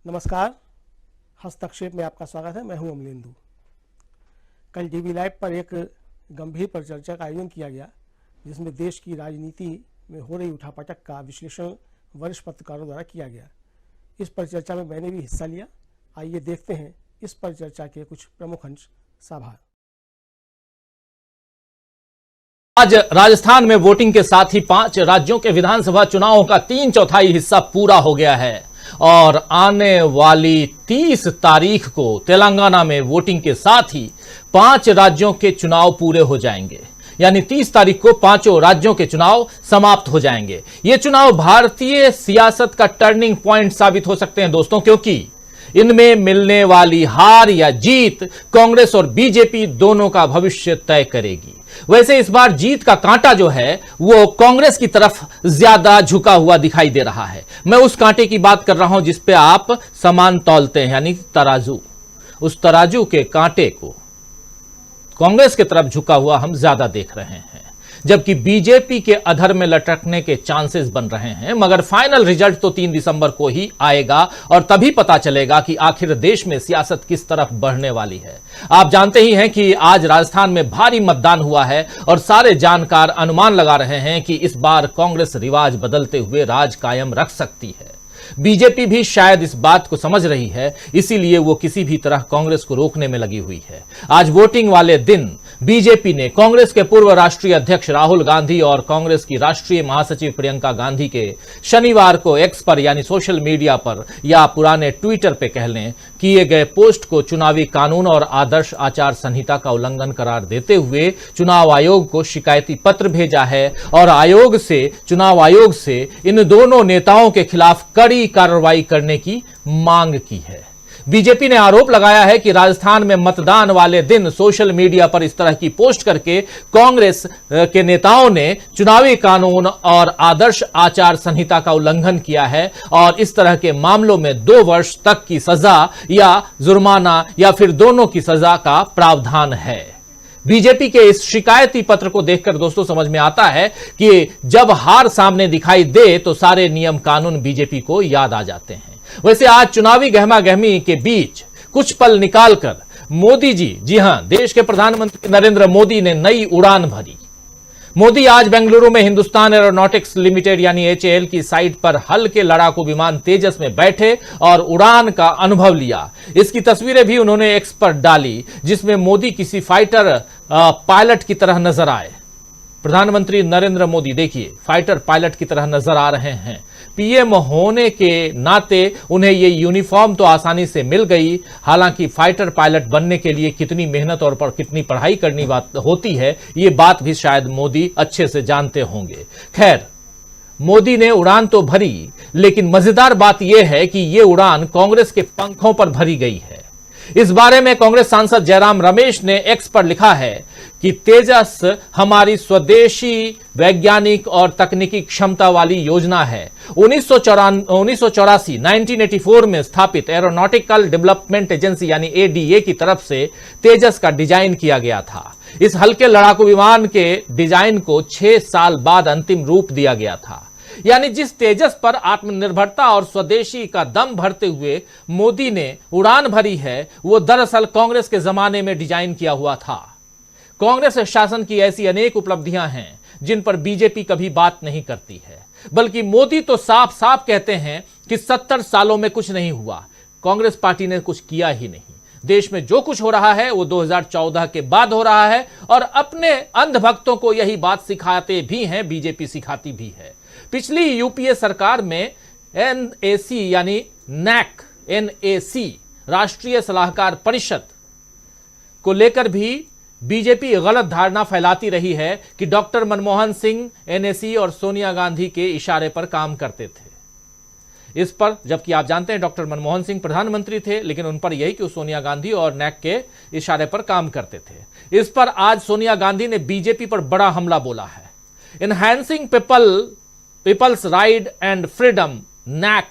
नमस्कार, हस्तक्षेप में आपका स्वागत है। मैं हूं अमलेंदु। कल टीवी लाइव पर एक गंभीर परिचर्चा का आयोजन किया गया, जिसमें देश की राजनीति में हो रही उठापटक का विश्लेषण वरिष्ठ पत्रकारों द्वारा किया गया। इस परिचर्चा में मैंने भी हिस्सा लिया। आइए देखते हैं इस परिचर्चा के कुछ प्रमुख अंश। साभार। आज राजस्थान में वोटिंग के साथ ही 5 राज्यों के विधानसभा चुनावों का 3/4 हिस्सा पूरा हो गया है और आने वाली 30 तारीख को तेलंगाना में वोटिंग के साथ ही 5 राज्यों के चुनाव पूरे हो जाएंगे। यानी 30 तारीख को 5 राज्यों के चुनाव समाप्त हो जाएंगे। ये चुनाव भारतीय सियासत का टर्निंग पॉइंट साबित हो सकते हैं दोस्तों, क्योंकि इनमें मिलने वाली हार या जीत कांग्रेस और बीजेपी दोनों का भविष्य तय करेगी। वैसे इस बार जीत का कांटा जो है वो कांग्रेस की तरफ ज्यादा झुका हुआ दिखाई दे रहा है। मैं उस कांटे की बात कर रहा हूं जिस पे आप सामान तौलते हैं, यानी तराजू। उस तराजू के कांटे को कांग्रेस की तरफ झुका हुआ हम ज्यादा देख रहे हैं, जबकि बीजेपी के अधर में लटकने के चांसेस बन रहे हैं। मगर फाइनल रिजल्ट तो 3 दिसंबर को ही आएगा और तभी पता चलेगा कि आखिर देश में सियासत किस तरफ बढ़ने वाली है। आप जानते ही हैं कि आज राजस्थान में भारी मतदान हुआ है और सारे जानकार अनुमान लगा रहे हैं कि इस बार कांग्रेस रिवाज बदलते हुए राज कायम रख सकती है। बीजेपी भी शायद इस बात को समझ रही है, इसीलिए वो किसी भी तरह कांग्रेस को रोकने में लगी हुई है। आज वोटिंग वाले दिन बीजेपी ने कांग्रेस के पूर्व राष्ट्रीय अध्यक्ष राहुल गांधी और कांग्रेस की राष्ट्रीय महासचिव प्रियंका गांधी के शनिवार को एक्स पर यानी सोशल मीडिया पर या पुराने ट्विटर पे कह लें किए गए पोस्ट को चुनावी कानून और आदर्श आचार संहिता का उल्लंघन करार देते हुए चुनाव आयोग को शिकायती पत्र भेजा है और चुनाव आयोग से इन दोनों नेताओं के खिलाफ कड़ी कार्रवाई करने की मांग की है। बीजेपी ने आरोप लगाया है कि राजस्थान में मतदान वाले दिन सोशल मीडिया पर इस तरह की पोस्ट करके कांग्रेस के नेताओं ने चुनावी कानून और आदर्श आचार संहिता का उल्लंघन किया है और इस तरह के मामलों में 2 वर्ष तक की सजा या जुर्माना या फिर दोनों की सजा का प्रावधान है। बीजेपी के इस शिकायती पत्र को देखकर दोस्तों समझ में आता है कि जब हार सामने दिखाई दे तो सारे नियम कानून बीजेपी को याद आ जाते हैं। वैसे आज चुनावी गहमागहमी के बीच कुछ पल निकालकर मोदी जी हां, देश के प्रधानमंत्री नरेंद्र मोदी ने नई उड़ान भरी। मोदी आज बेंगलुरु में हिंदुस्तान एरोनॉटिक्स लिमिटेड यानी HAL की साइट पर हल्के लड़ाकू विमान तेजस में बैठे और उड़ान का अनुभव लिया। इसकी तस्वीरें भी उन्होंने एक्स पर डाली, जिसमें मोदी किसी फाइटर पायलट की तरह नजर आए। प्रधानमंत्री नरेंद्र मोदी देखिए फाइटर पायलट की तरह नजर आ रहे हैं। पीएम होने के नाते उन्हें ये यूनिफॉर्म तो आसानी से मिल गई, हालांकि फाइटर पायलट बनने के लिए कितनी मेहनत और कितनी पढ़ाई करनी होती है ये बात भी शायद मोदी अच्छे से जानते होंगे। खैर, मोदी ने उड़ान तो भरी, लेकिन मजेदार बात यह है कि यह उड़ान कांग्रेस के पंखों पर भरी गई है। इस बारे में कांग्रेस सांसद जयराम रमेश ने एक्स पर लिखा है कि तेजस हमारी स्वदेशी वैज्ञानिक और तकनीकी क्षमता वाली योजना है। 1984 में स्थापित एरोनॉटिकल डेवलपमेंट एजेंसी यानी ADA की तरफ से तेजस का डिजाइन किया गया था। इस हल्के लड़ाकू विमान के डिजाइन को 6 साल बाद अंतिम रूप दिया गया था। यानी जिस तेजस पर आत्मनिर्भरता और स्वदेशी का दम भरते हुए मोदी ने उड़ान भरी है, वो दरअसल कांग्रेस के जमाने में डिजाइन किया हुआ था। कांग्रेस शासन की ऐसी अनेक उपलब्धियां हैं जिन पर बीजेपी कभी बात नहीं करती है, बल्कि मोदी तो साफ साफ कहते हैं कि 70 सालों में कुछ नहीं हुआ, कांग्रेस पार्टी ने कुछ किया ही नहीं। देश में जो कुछ हो रहा है वो 2014 के बाद हो रहा है और अपने अंधभक्तों को यही बात सिखाते भी हैं, बीजेपी सिखाती भी है। पिछली यूपीए सरकार में NAC यानी NAC राष्ट्रीय सलाहकार परिषद को लेकर भी बीजेपी गलत धारणा फैलाती रही है कि डॉक्टर मनमोहन सिंह NAC और सोनिया गांधी के इशारे पर काम करते थे। इस पर, जबकि आप जानते हैं डॉक्टर मनमोहन सिंह प्रधानमंत्री थे, लेकिन उन पर यही कि सोनिया गांधी और NAC के इशारे पर काम करते थे। इस पर आज सोनिया गांधी ने बीजेपी पर बड़ा हमला बोला है। Enhancing people's right and freedom NAC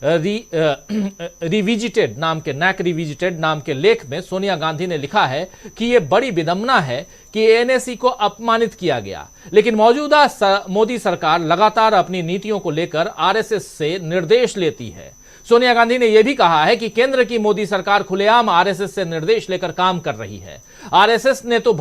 revisited नाम के लेख में सोनिया गांधी ने लिखा है कि यह बड़ी विडंबना है कि NAC को अपमानित किया गया, लेकिन मौजूदा मोदी सरकार लगातार अपनी नीतियों को लेकर RSS से निर्देश लेती है। सोनिया गांधी ने यह भी कहा है कि केंद्र की मोदी सरकार खुलेआम आरएसएस से निर्देश लेकर काम कर रही है। आरएसएस न तो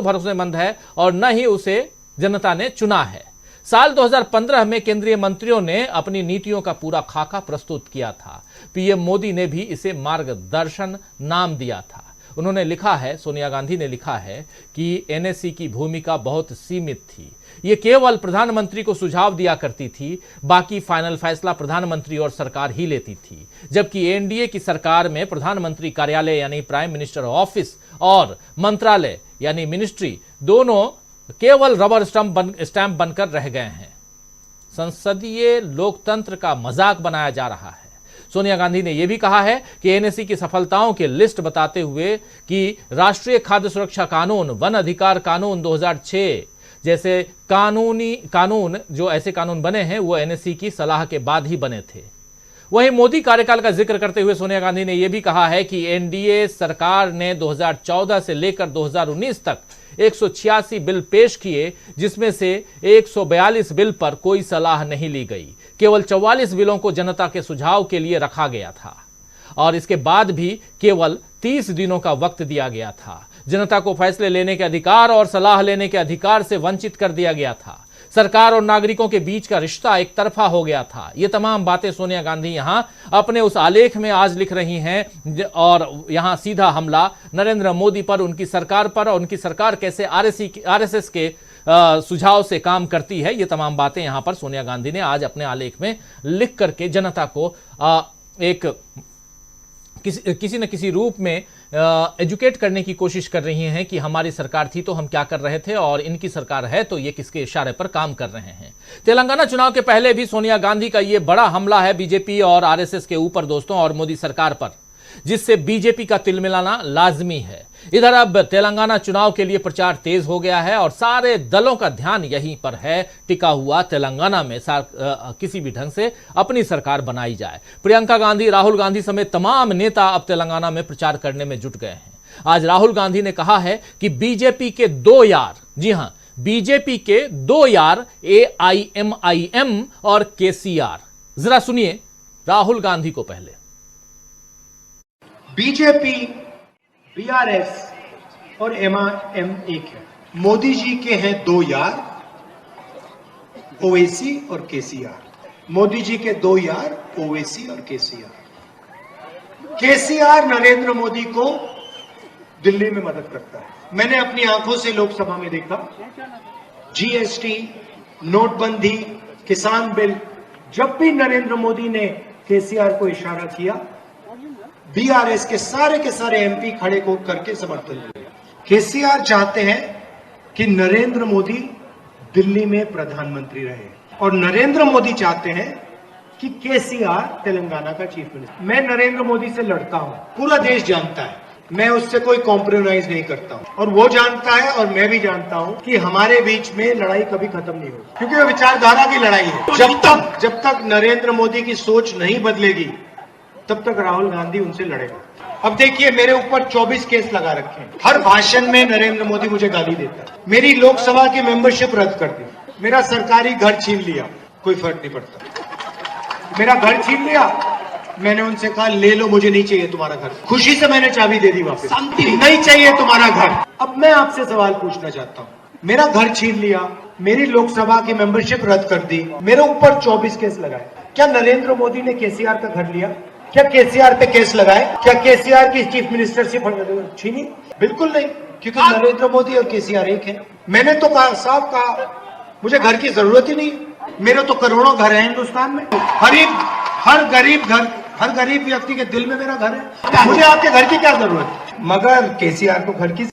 भरोसेमंद है और न ही उसे जनता ने चुना है। साल 2015 में केंद्रीय मंत्रियों ने अपनी नीतियों का पूरा खाका प्रस्तुत किया था। पीएम मोदी ने भी इसे मार्गदर्शन नाम दिया था। उन्होंने लिखा है, सोनिया गांधी ने लिखा है कि एनएससी की भूमिका बहुत सीमित थी। ये केवल प्रधानमंत्री को सुझाव दिया करती थी, बाकी फाइनल फैसला प्रधानमंत्री और सरकार ही लेती थी। जबकि एनडीए की सरकार में प्रधानमंत्री कार्यालय यानी प्राइम मिनिस्टर ऑफिस और मंत्रालय यानी मिनिस्ट्री दोनों केवल रबर स्टैंप बनकर रह गए हैं। संसदीय लोकतंत्र का मजाक बनाया जा रहा है। सोनिया गांधी ने यह भी कहा है कि एनएससी की सफलताओं की लिस्ट बताते हुए कि राष्ट्रीय खाद्य सुरक्षा कानून, वन अधिकार कानून 2006 जैसे कानून जो ऐसे कानून बने हैं वो एनएससी की सलाह के बाद ही बने थे। वहीं मोदी कार्यकाल का जिक्र करते हुए सोनिया गांधी ने यह भी कहा है कि एनडीए सरकार ने 2014 से लेकर 2019 तक 186 बिल पेश किए, जिसमें से 142 बिल पर कोई सलाह नहीं ली गई। केवल 44 बिलों को जनता के सुझाव के लिए रखा गया था और इसके बाद भी केवल 30 दिनों का वक्त दिया गया था। जनता को फैसले लेने के अधिकार और सलाह लेने के अधिकार से वंचित कर दिया गया था। सरकार और नागरिकों के बीच का रिश्ता एक तरफा हो गया था। ये तमाम बातें सोनिया गांधी यहां अपने उस आलेख में आज लिख रही हैं और यहां सीधा हमला नरेंद्र मोदी पर, उनकी सरकार पर और उनकी सरकार कैसे आरएसएस के सुझाव से काम करती है। ये तमाम बातें यहां पर सोनिया गांधी ने आज अपने आलेख में लिख करके जनता को एक किसी न किसी रूप में एजुकेट करने की कोशिश कर रही हैं कि हमारी सरकार थी तो हम क्या कर रहे थे और इनकी सरकार है तो ये किसके इशारे पर काम कर रहे हैं। तेलंगाना चुनाव के पहले भी सोनिया गांधी का ये बड़ा हमला है बीजेपी और आरएसएस के ऊपर दोस्तों और मोदी सरकार पर, जिससे बीजेपी का तिलमिलाना लाजमी है। इधर अब तेलंगाना चुनाव के लिए प्रचार तेज हो गया है और सारे दलों का ध्यान यहीं पर है टिका हुआ, तेलंगाना में किसी भी ढंग से अपनी सरकार बनाई जाए। प्रियंका गांधी, राहुल गांधी समेत तमाम नेता अब तेलंगाना में प्रचार करने में जुट गए हैं। आज राहुल गांधी ने कहा है कि बीजेपी के दो यार, जी हां, बीजेपी के दो यार AIMIM और केसीआर। जरा सुनिए राहुल गांधी को पहले। बीजेपी, बीआरएस और MIM एक है। मोदी जी के हैं दो यार, ओवैसी और केसीआर। मोदी जी के दो यार, ओवैसी और केसीआर। केसीआर नरेंद्र मोदी को दिल्ली में मदद करता है। मैंने अपनी आंखों से लोकसभा में देखा, जीएसटी, नोटबंदी, किसान बिल, जब भी नरेंद्र मोदी ने केसीआर को इशारा किया, बीआरएस के सारे एमपी खड़े को करके समर्थन दिया। केसीआर चाहते हैं कि नरेंद्र मोदी दिल्ली में प्रधानमंत्री रहे और नरेंद्र मोदी चाहते हैं कि केसीआर तेलंगाना का चीफ मिनिस्टर। मैं नरेंद्र मोदी से लड़ता हूं, पूरा देश जानता है, मैं उससे कोई कॉम्प्रोमाइज नहीं करता हूं और वो जानता है और मैं भी जानता हूं कि हमारे बीच में लड़ाई कभी खत्म नहीं होगी, क्योंकि वो विचारधारा की लड़ाई है। जब तक नरेंद्र मोदी की सोच नहीं बदलेगी तब तक राहुल गांधी उनसे लड़ेगा। अब देखिए, मेरे ऊपर 24 केस लगा रखे हैं। हर भाषण में नरेंद्र मोदी मुझे गाली देता है। मेरी लोकसभा की मेंबरशिप रद्द कर दी, मेरा सरकारी घर छीन लिया, कोई फर्क नहीं पड़ता। मेरा घर छीन लिया, मैंने उनसे कहा ले लो, मुझे नहीं चाहिए तुम्हारा घर। खुशी से मैंने चाबी दे दी वापस, नहीं चाहिए तुम्हारा घर। अब मैं आपसे सवाल पूछना चाहता हूं, मेरा घर छीन लिया, मेरी लोकसभा की मेंबरशिप रद्द कर दी, मेरे ऊपर 24 केस लगाए। क्या नरेंद्र मोदी ने केसीआर का घर लिया? क्या केसीआर पे केस लगाए? क्या केसीआर की चीफ मिनिस्टरशिप छीनी? बिल्कुल नहीं, क्योंकि नरेंद्र मोदी और केसीआर एक है। मैंने तो कहा, साफ कहा, मुझे घर की जरूरत ही नहीं। मेरे तो करोड़ों घर है हिंदुस्तान में, हर गरीब व्यक्ति के दिल में मेरा घर है। मुझे आपके घर की क्या जरूरत है? मगर केसीआर को घर की,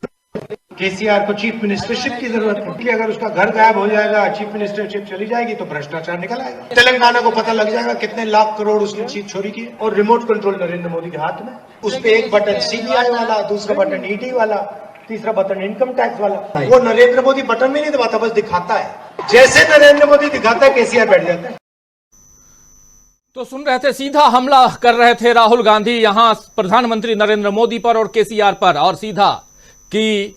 केसीआर को चीफ मिनिस्टरशिप की जरूरत है, कि अगर उसका घर गायब हो जाएगा, चीफ मिनिस्टरशिप चली जाएगी तो भ्रष्टाचार निकल आएगा। तेलंगाना को पता लग जाएगा कितने लाख करोड़ उसने चीज चोरी की। और रिमोट कंट्रोल नरेंद्र मोदी के हाथ में, उस पे एक बटन सीबीआई वाला, दूसरा बटन ईडी वाला, तीसरा बटन इनकम टैक्स वाला। वो नरेंद्र मोदी बटन में नहीं दबाता, बस दिखाता है। जैसे नरेंद्र मोदी दिखाता है, केसीआर बैठ जाता है। तो सुन रहे थे, सीधा हमला कर रहे थे राहुल गांधी यहां प्रधानमंत्री नरेंद्र मोदी पर और केसीआर पर, और सीधा कि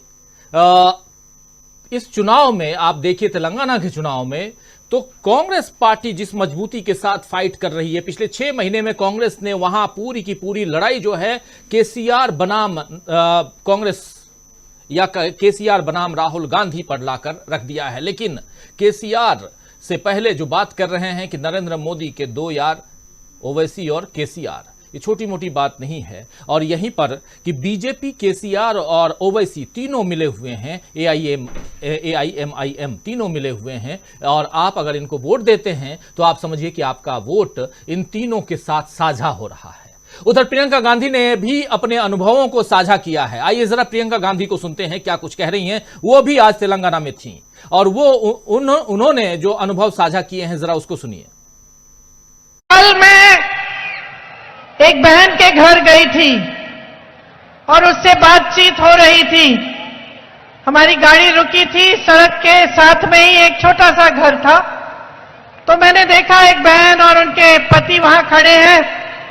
इस चुनाव में आप देखिए, तेलंगाना के चुनाव में तो कांग्रेस पार्टी जिस मजबूती के साथ फाइट कर रही है, पिछले 6 महीने में कांग्रेस ने वहां पूरी की पूरी लड़ाई जो है केसीआर बनाम कांग्रेस या केसीआर बनाम राहुल गांधी पर लाकर रख दिया है। लेकिन केसीआर से पहले जो बात कर रहे हैं कि नरेंद्र मोदी के 2 यार ओवैसी और केसीआर, ये छोटी मोटी बात नहीं है। और यहीं पर कि बीजेपी, केसीआर और ओवैसी तीनों मिले हुए हैं, AIMIM तीनों मिले हुए हैं, और आप अगर इनको वोट देते हैं तो आप समझिए कि आपका वोट इन तीनों के साथ साझा हो रहा है। उधर प्रियंका गांधी ने भी अपने अनुभवों को साझा किया है। आइए जरा प्रियंका गांधी को सुनते हैं क्या कुछ कह रही हैं। वो भी आज तेलंगाना में थी और वो उन्होंने जो अनुभव साझा किए हैं, जरा उसको सुनिए। कल मैं एक बहन के घर गई थी और उससे बातचीत हो रही थी। हमारी गाड़ी रुकी थी, सड़क के साथ में ही एक छोटा सा घर था। तो मैंने देखा एक बहन और उनके पति वहां खड़े हैं,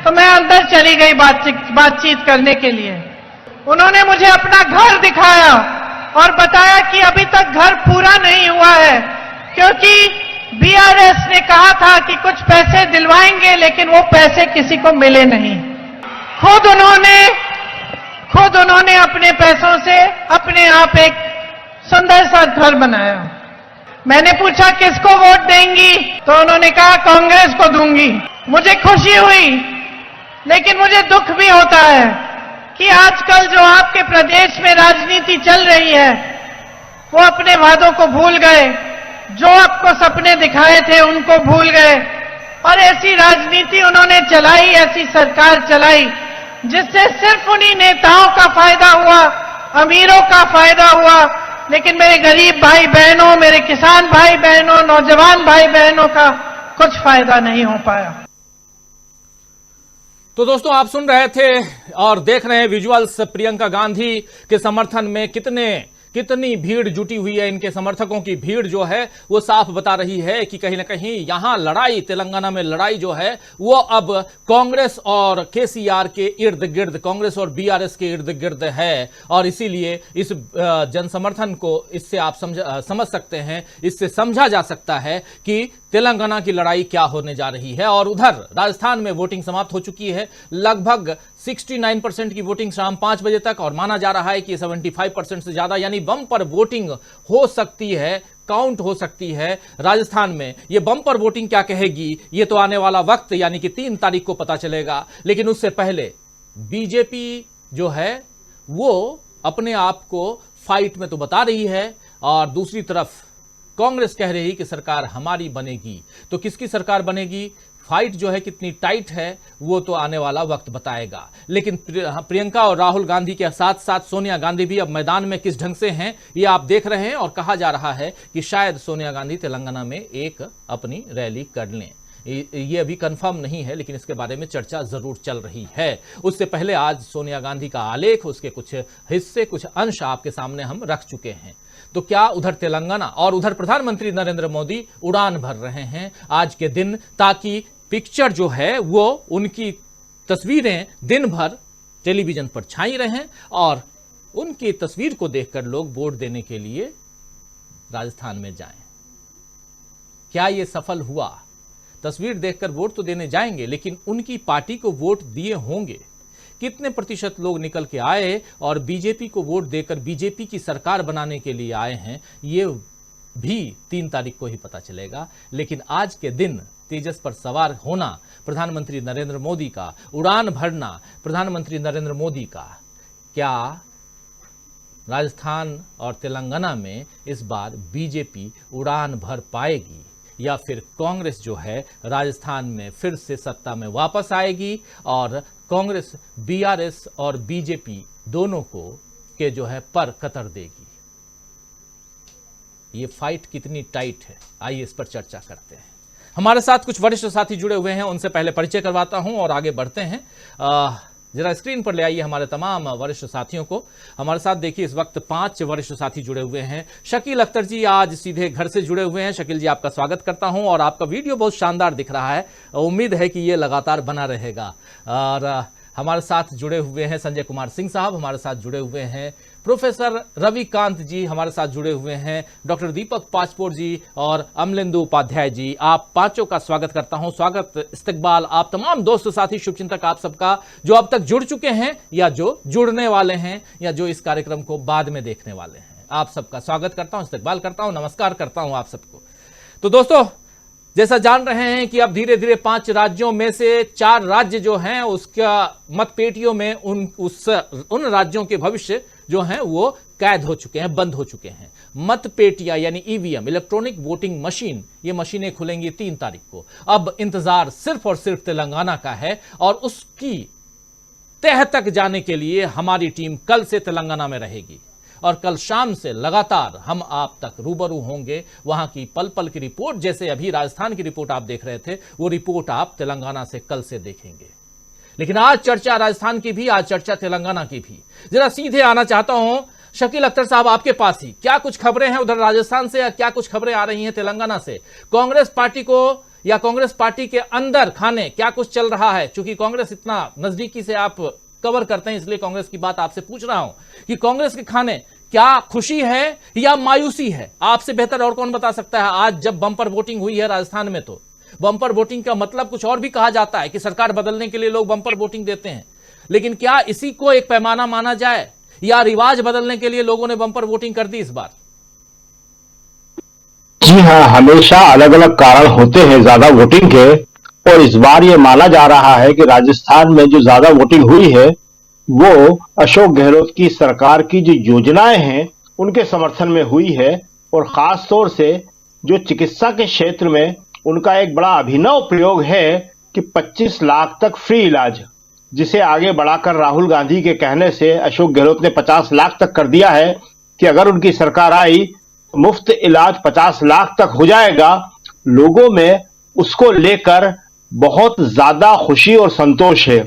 तो मैं अंदर चली गई बातचीत करने के लिए। उन्होंने मुझे अपना घर दिखाया और बताया कि अभी तक घर पूरा नहीं हुआ है, क्योंकि बीआरएस ने कहा था कि कुछ पैसे दिलवाएंगे, लेकिन वो पैसे किसी को मिले नहीं। खुद उन्होंने अपने पैसों से अपने आप एक सुंदर सा घर बनाया। मैंने पूछा किसको वोट देंगी, तो उन्होंने कहा कांग्रेस को दूंगी। मुझे खुशी हुई, लेकिन मुझे दुख भी होता है कि आजकल जो आपके प्रदेश में राजनीति चल रही है, वो अपने वादों को भूल गए, जो आपको सपने दिखाए थे उनको भूल गए, और ऐसी राजनीति उन्होंने चलाई, ऐसी सरकार चलाई जिससे सिर्फ उन्हीं नेताओं का फायदा हुआ, अमीरों का फायदा हुआ, लेकिन मेरे गरीब भाई बहनों, मेरे किसान भाई बहनों, नौजवान भाई बहनों का कुछ फायदा नहीं हो पाया। तो दोस्तों, आप सुन रहे थे और देख रहे हैं विजुअल्स। प्रियंका गांधी के समर्थन में कितनी भीड़ जुटी हुई है। इनके समर्थकों की भीड़ जो है वो साफ बता रही है कि कहीं ना कहीं यहां लड़ाई, तेलंगाना में लड़ाई जो है वो अब कांग्रेस और केसीआर के इर्द गिर्द, कांग्रेस और बीआरएस के इर्द गिर्द है। और इसीलिए इस जनसमर्थन को इससे आप समझ सकते हैं, इससे समझा जा सकता है कि तेलंगाना की लड़ाई क्या होने जा रही है। और उधर राजस्थान में वोटिंग समाप्त हो चुकी है। लगभग 69% की वोटिंग शाम 5 बजे तक, और माना जा रहा है कि 75% से ज्यादा यानी बम्पर वोटिंग हो सकती है, काउंट हो सकती है राजस्थान में। यह बम्पर वोटिंग क्या कहेगी, यह तो आने वाला वक्त यानी कि 3 तारीख को पता चलेगा। लेकिन उससे पहले बीजेपी जो है वो अपने आप को फाइट में तो बता रही है, और दूसरी तरफ कांग्रेस कह रही कि सरकार हमारी बनेगी। तो किसकी सरकार बनेगी, फाइट जो है कितनी टाइट है, वो तो आने वाला वक्त बताएगा। लेकिन प्रियंका और राहुल गांधी के साथ साथ सोनिया गांधी भी अब मैदान में किस ढंग से हैं, ये आप देख रहे हैं। और कहा जा रहा है कि शायद सोनिया गांधी तेलंगाना में एक अपनी रैली कर लें। ये अभी कंफर्म नहीं है, लेकिन इसके बारे में चर्चा जरूर चल रही है। उससे पहले आज सोनिया गांधी का आलेख, उसके कुछ हिस्से, कुछ अंश आपके सामने हम रख चुके हैं। तो क्या उधर तेलंगाना और उधर प्रधानमंत्री नरेंद्र मोदी उड़ान भर रहे हैं आज के दिन, ताकि पिक्चर जो है वो, उनकी तस्वीरें दिन भर टेलीविजन पर छाई रहें और उनकी तस्वीर को देखकर लोग वोट देने के लिए राजस्थान में जाएं। क्या ये सफल हुआ? तस्वीर देखकर वोट तो देने जाएंगे, लेकिन उनकी पार्टी को वोट दिए होंगे? कितने प्रतिशत लोग निकल के आए और बीजेपी को वोट देकर बीजेपी की सरकार बनाने के लिए आए हैं, ये भी 3 तारीख को ही पता चलेगा। लेकिन आज के दिन तेजस पर सवार होना प्रधानमंत्री नरेंद्र मोदी का, उड़ान भरना प्रधानमंत्री नरेंद्र मोदी का, क्या राजस्थान और तेलंगाना में इस बार बीजेपी उड़ान भर पाएगी, या फिर कांग्रेस जो है राजस्थान में फिर से सत्ता में वापस आएगी और कांग्रेस बीआरएस और बीजेपी दोनों को के जो है पर कतर देगी? ये फाइट कितनी टाइट है, आइए इस पर चर्चा करते हैं। हमारे साथ कुछ वरिष्ठ साथी जुड़े हुए हैं, उनसे पहले परिचय करवाता हूं और आगे बढ़ते हैं। जरा स्क्रीन पर ले आइए हमारे तमाम वरिष्ठ साथियों को। हमारे साथ देखिए इस वक्त 5 वरिष्ठ साथी जुड़े हुए हैं। शकील अख्तर जी आज सीधे घर से जुड़े हुए हैं। शकील जी, आपका स्वागत करता हूं और आपका वीडियो बहुत शानदार दिख रहा है, उम्मीद है कि ये लगातार बना रहेगा। और हमारे साथ जुड़े हुए हैं संजय कुमार सिंह साहब, हमारे साथ जुड़े हुए हैं प्रोफेसर रविकांत जी हमारे साथ जुड़े हुए हैं, डॉक्टर दीपक पाचपोर जी और अमलेंदु उपाध्याय जी। आप पांचों का स्वागत करता हूं। स्वागत, इस्तकबाल आप तमाम दोस्त साथी शुभचिंतक आप सबका जो अब तक जुड़ चुके हैं या जो जुड़ने वाले हैं या जो इस कार्यक्रम को बाद में देखने वाले हैं, आप सबका स्वागत करता हूं, इस्तकबाल करता हूं, नमस्कार करता हूं आप सबको। तो दोस्तों, जैसा जान रहे हैं कि अब धीरे धीरे 5 राज्यों में से 4 राज्य जो हैं उसका मतपेटियों में उन राज्यों के भविष्य जो हैं वो कैद हो चुके हैं, बंद हो चुके हैं। मतपेटियां यानी ईवीएम, इलेक्ट्रॉनिक वोटिंग मशीन, ये मशीनें खुलेंगी 3 तारीख को। अब इंतजार सिर्फ और सिर्फ तेलंगाना का है और उसकी तह तक जाने के लिए हमारी टीम कल से तेलंगाना में रहेगी और कल शाम से लगातार हम आप तक रूबरू होंगे। वहां की पल पल की रिपोर्ट, जैसे अभी राजस्थान की रिपोर्ट आप देख रहे थे, वो रिपोर्ट आप तेलंगाना से कल से देखेंगे। लेकिन आज चर्चा राजस्थान की भी, आज चर्चा तेलंगाना की भी। जरा सीधे आना चाहता हूं शकील अख्तर साहब आपके पास ही। क्या कुछ खबरें हैं उधर राजस्थान से या क्या कुछ खबरें आ रही हैं तेलंगाना से? कांग्रेस पार्टी को या कांग्रेस पार्टी के अंदर खाने क्या कुछ चल रहा है? क्योंकि कांग्रेस इतना नजदीकी से आप कवर करते हैं, इसलिए कांग्रेस की बात आपसे पूछ रहा हूं कि कांग्रेस के खाने क्या खुशी है या मायूसी है? आपसे बेहतर और कौन बता सकता है। आज जब बम्पर वोटिंग हुई है राजस्थान में, तो बम्पर वोटिंग का मतलब कुछ और भी कहा जाता है कि सरकार बदलने के लिए लोग बम्पर वोटिंग देते हैं, लेकिन क्या इसी को एक पैमाना माना जाए या रिवाज बदलने के लिए लोगों ने बम्पर वोटिंग कर दी इस बार? जी हाँ, हमेशा अलग अलग कारण होते हैं ज्यादा वोटिंग के, और इस बार ये माना जा रहा है कि राजस्थान में जो ज्यादा वोटिंग हुई है वो अशोक गहलोत की सरकार की जो योजनाएं हैं उनके समर्थन में हुई है, और खास तौर से जो चिकित्सा के क्षेत्र में उनका एक बड़ा अभिनव प्रयोग है कि 25 लाख तक फ्री इलाज, जिसे आगे बढ़ाकर राहुल गांधी के कहने से अशोक गहलोत ने 50 लाख तक कर दिया है कि अगर उनकी सरकार आई तो मुफ्त इलाज 50 लाख तक हो जाएगा। लोगों में उसको लेकर बहुत ज्यादा खुशी और संतोष है,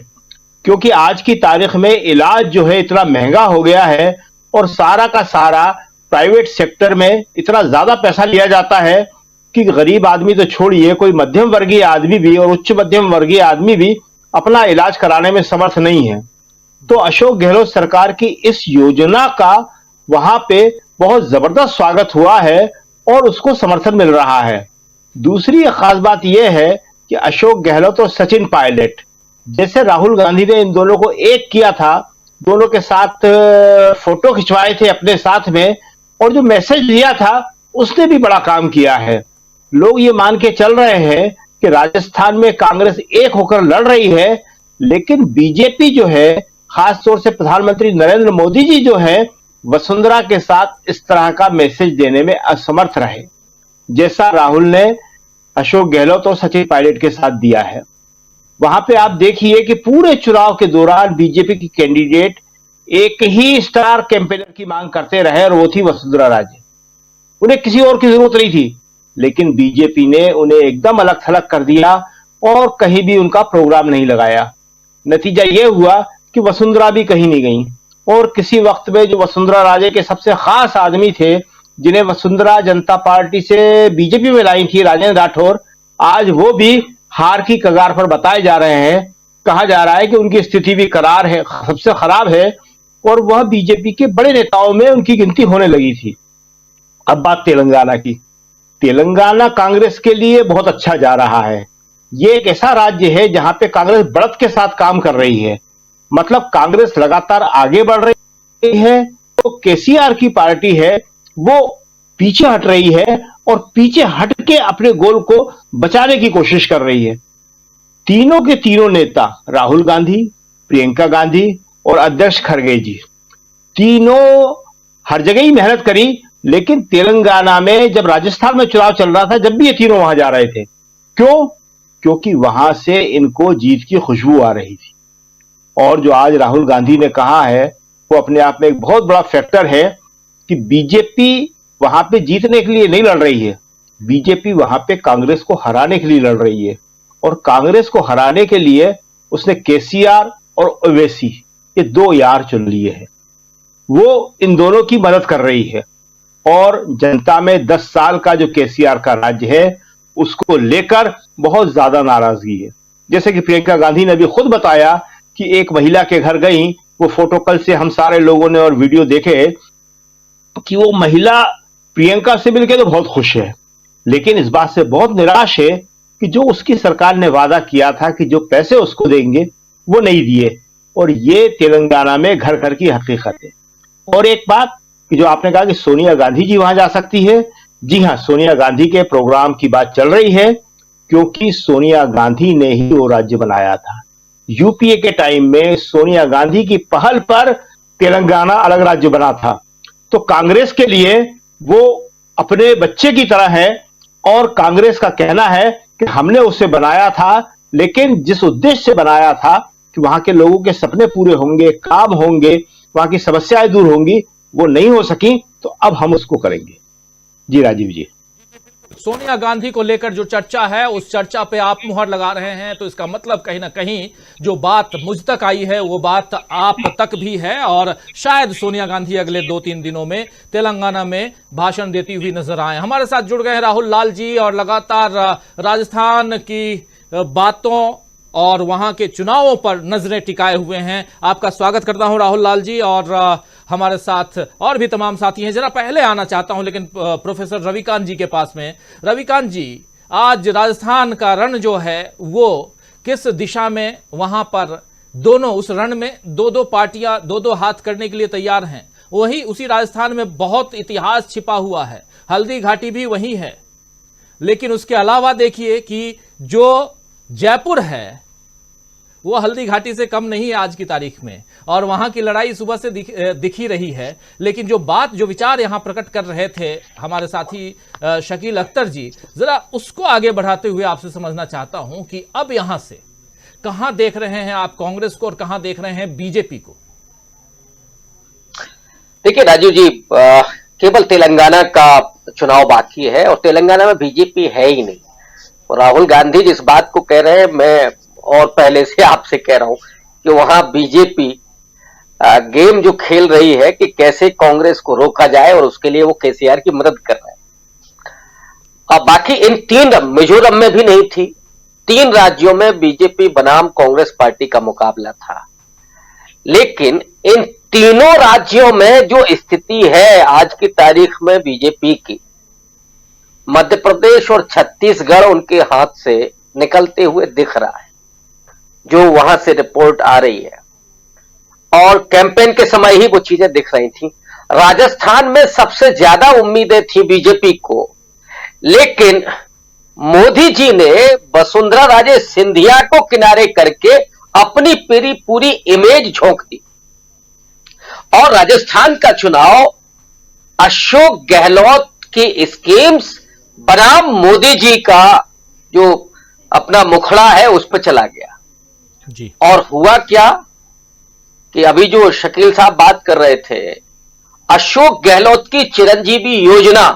क्योंकि आज की तारीख में इलाज जो है इतना महंगा हो गया है और सारा का सारा प्राइवेट सेक्टर में इतना ज्यादा पैसा लिया जाता है कि गरीब आदमी तो छोड़िए, कोई मध्यम वर्गीय आदमी भी और उच्च मध्यम वर्गीय आदमी भी अपना इलाज कराने में समर्थ नहीं है। तो अशोक गहलोत सरकार की इस योजना का वहां पे बहुत जबरदस्त स्वागत हुआ है और उसको समर्थन मिल रहा है। दूसरी खास बात यह है कि अशोक गहलोत और सचिन पायलट, जैसे राहुल गांधी ने इन दोनों को एक किया था, दोनों के साथ फोटो खिंचवाए थे अपने साथ में, और जो मैसेज दिया था उसने भी बड़ा काम किया है। लोग ये मान के चल रहे हैं कि राजस्थान में कांग्रेस एक होकर लड़ रही है, लेकिन बीजेपी जो है, खास तौर से प्रधानमंत्री नरेंद्र मोदी जी जो है, वसुंधरा के साथ इस तरह का मैसेज देने में असमर्थ रहे, जैसा राहुल ने अशोक गहलोत और सचिन पायलट के साथ दिया है। वहां पे आप देखिए कि पूरे चुनाव के दौरान बीजेपी की कैंडिडेट एक ही स्टार कैंपेनर की मांग करते रहे और वो थी वसुंधरा राजे। उन्हें किसी और की जरूरत नहीं थी, लेकिन बीजेपी ने उन्हें एकदम अलग थलग कर दिया और कहीं भी उनका प्रोग्राम नहीं लगाया। नतीजा यह हुआ कि वसुंधरा भी कहीं नहीं गई, और किसी वक्त में जो वसुंधरा राजे के सबसे खास आदमी थे, जिन्हें वसुंधरा जनता पार्टी से बीजेपी में लाई थी, राजेंद्र राठौर, आज वो भी हार की कगार पर बताए जा रहे हैं। कहा जा रहा है कि उनकी स्थिति भी करार है, सबसे खराब है, और वह बीजेपी के बड़े नेताओं में उनकी गिनती होने लगी थी। अब बात तेलंगाना की। तेलंगाना कांग्रेस के लिए बहुत अच्छा जा रहा है। ये एक ऐसा राज्य है जहां पे कांग्रेस बढ़त के साथ काम कर रही है, मतलब कांग्रेस लगातार आगे बढ़ रही है, तो केसीआर की पार्टी है वो पीछे हट रही है और पीछे हट के अपने गोल को बचाने की कोशिश कर रही है। तीनों के तीनों नेता, राहुल गांधी, प्रियंका गांधी और अध्यक्ष खड़गे जी, तीनों हर जगह ही मेहनत करी, लेकिन तेलंगाना में जब राजस्थान में चुनाव चल रहा था, जब भी ये तीनों वहां जा रहे थे। क्यों? क्योंकि वहां से इनको जीत की खुशबू आ रही थी। और जो आज राहुल गांधी ने कहा है वो अपने आप में एक बहुत बड़ा फैक्टर है कि बीजेपी वहां पे जीतने के लिए नहीं लड़ रही है, बीजेपी वहां पे कांग्रेस को हराने के लिए लड़ रही है। और कांग्रेस को हराने के लिए उसने केसीआर और ओवैसी, ये 2 यार चुन लिए हैं। वो इन दोनों की मदद कर रही है, और जनता में 10 साल का जो केसीआर का राज्य है उसको लेकर बहुत ज्यादा नाराजगी है। जैसे कि प्रियंका गांधी ने भी खुद बताया कि एक महिला के घर गई वो फोटो कल से हम सारे लोगों ने और वीडियो देखे कि वो महिला प्रियंका से मिलकर तो बहुत खुश है, लेकिन इस बात से बहुत निराश है कि जो उसकी सरकार ने वादा किया था कि जो पैसे उसको देंगे वो नहीं दिए। और ये तेलंगाना में घर घर की हकीकत है। और एक बात कि जो आपने कहा कि सोनिया गांधी जी वहां जा सकती है, जी हां, सोनिया गांधी के प्रोग्राम की बात चल रही है, क्योंकि सोनिया गांधी ने ही वो राज्य बनाया था। यूपीए के टाइम में सोनिया गांधी की पहल पर तेलंगाना अलग राज्य बना था। तो कांग्रेस के लिए वो अपने बच्चे की तरह है और कांग्रेस का कहना है कि हमने उसे बनाया था, लेकिन जिस उद्देश्य से बनाया था कि वहां के लोगों के सपने पूरे होंगे, काम होंगे, वहां की समस्याएं दूर होंगी, वो नहीं हो सकी, तो अब हम उसको करेंगे। जी राजीव जी, सोनिया गांधी को लेकर जो चर्चा है उस चर्चा पे आप मुहर लगा रहे हैं, तो इसका मतलब कहीं ना कहीं जो बात मुझ तक आई है वो बात आप तक भी है, और शायद सोनिया गांधी अगले 2-3 दिनों में तेलंगाना में भाषण देती हुई नजर आए। हमारे साथ जुड़ गए हैं राहुल लाल जी, और लगातार राजस्थान की बातों और वहां के चुनावों पर नजरें टिकाए हुए हैं। आपका स्वागत करता हूं राहुल लाल जी, और हमारे साथ और भी तमाम साथी हैं। जरा पहले आना चाहता हूं लेकिन प्रोफेसर रविकांत जी के पास में। रविकांत जी, आज राजस्थान का रण जो है वो किस दिशा में, वहां पर दोनों उस रण में दो पार्टियां दो हाथ करने के लिए तैयार हैं। वही उसी राजस्थान में बहुत इतिहास छिपा हुआ है, हल्दी घाटी भी वही है, लेकिन उसके अलावा देखिए कि जो जयपुर है वो हल्दी घाटी से कम नहीं है आज की तारीख में, और वहां की लड़ाई सुबह से दिख ही रही है। लेकिन जो बात, जो विचार यहां प्रकट कर रहे थे हमारे साथी शकील अख्तर जी, जरा उसको आगे बढ़ाते हुए आपसे समझना चाहता हूं कि अब यहां से कहां देख रहे हैं आप कांग्रेस को और कहां देख रहे हैं बीजेपी को? देखिए राजीव जी, केवल तेलंगाना का चुनाव बाकी है और तेलंगाना में बीजेपी है ही नहीं। राहुल गांधी जिस बात को कह रहे हैं, मैं और पहले से आपसे कह रहा हूं कि वहां बीजेपी गेम जो खेल रही है कि कैसे कांग्रेस को रोका जाए, और उसके लिए वो केसीआर की मदद कर रहे हैं। अब बाकी इन 3, मिजोरम में भी नहीं थी, 3 राज्यों में बीजेपी बनाम कांग्रेस पार्टी का मुकाबला था। लेकिन इन तीनों राज्यों में जो स्थिति है आज की तारीख में बीजेपी की, मध्य प्रदेश और छत्तीसगढ़ उनके हाथ से निकलते हुए दिख रहा है, जो वहां से रिपोर्ट आ रही है, और कैंपेन के समय ही वो चीजें दिख रही थी। राजस्थान में सबसे ज्यादा उम्मीदें थी बीजेपी को, लेकिन मोदी जी ने वसुंधरा राजे सिंधिया को किनारे करके अपनी पूरी इमेज झोंक दी, और राजस्थान का चुनाव अशोक गहलोत की स्कीम्स बनाम मोदी जी का जो अपना मुखड़ा है उस पर चला गया जी। और हुआ क्या कि अभी जो शकील साहब बात कर रहे थे, अशोक गहलोत की चिरंजीवी योजना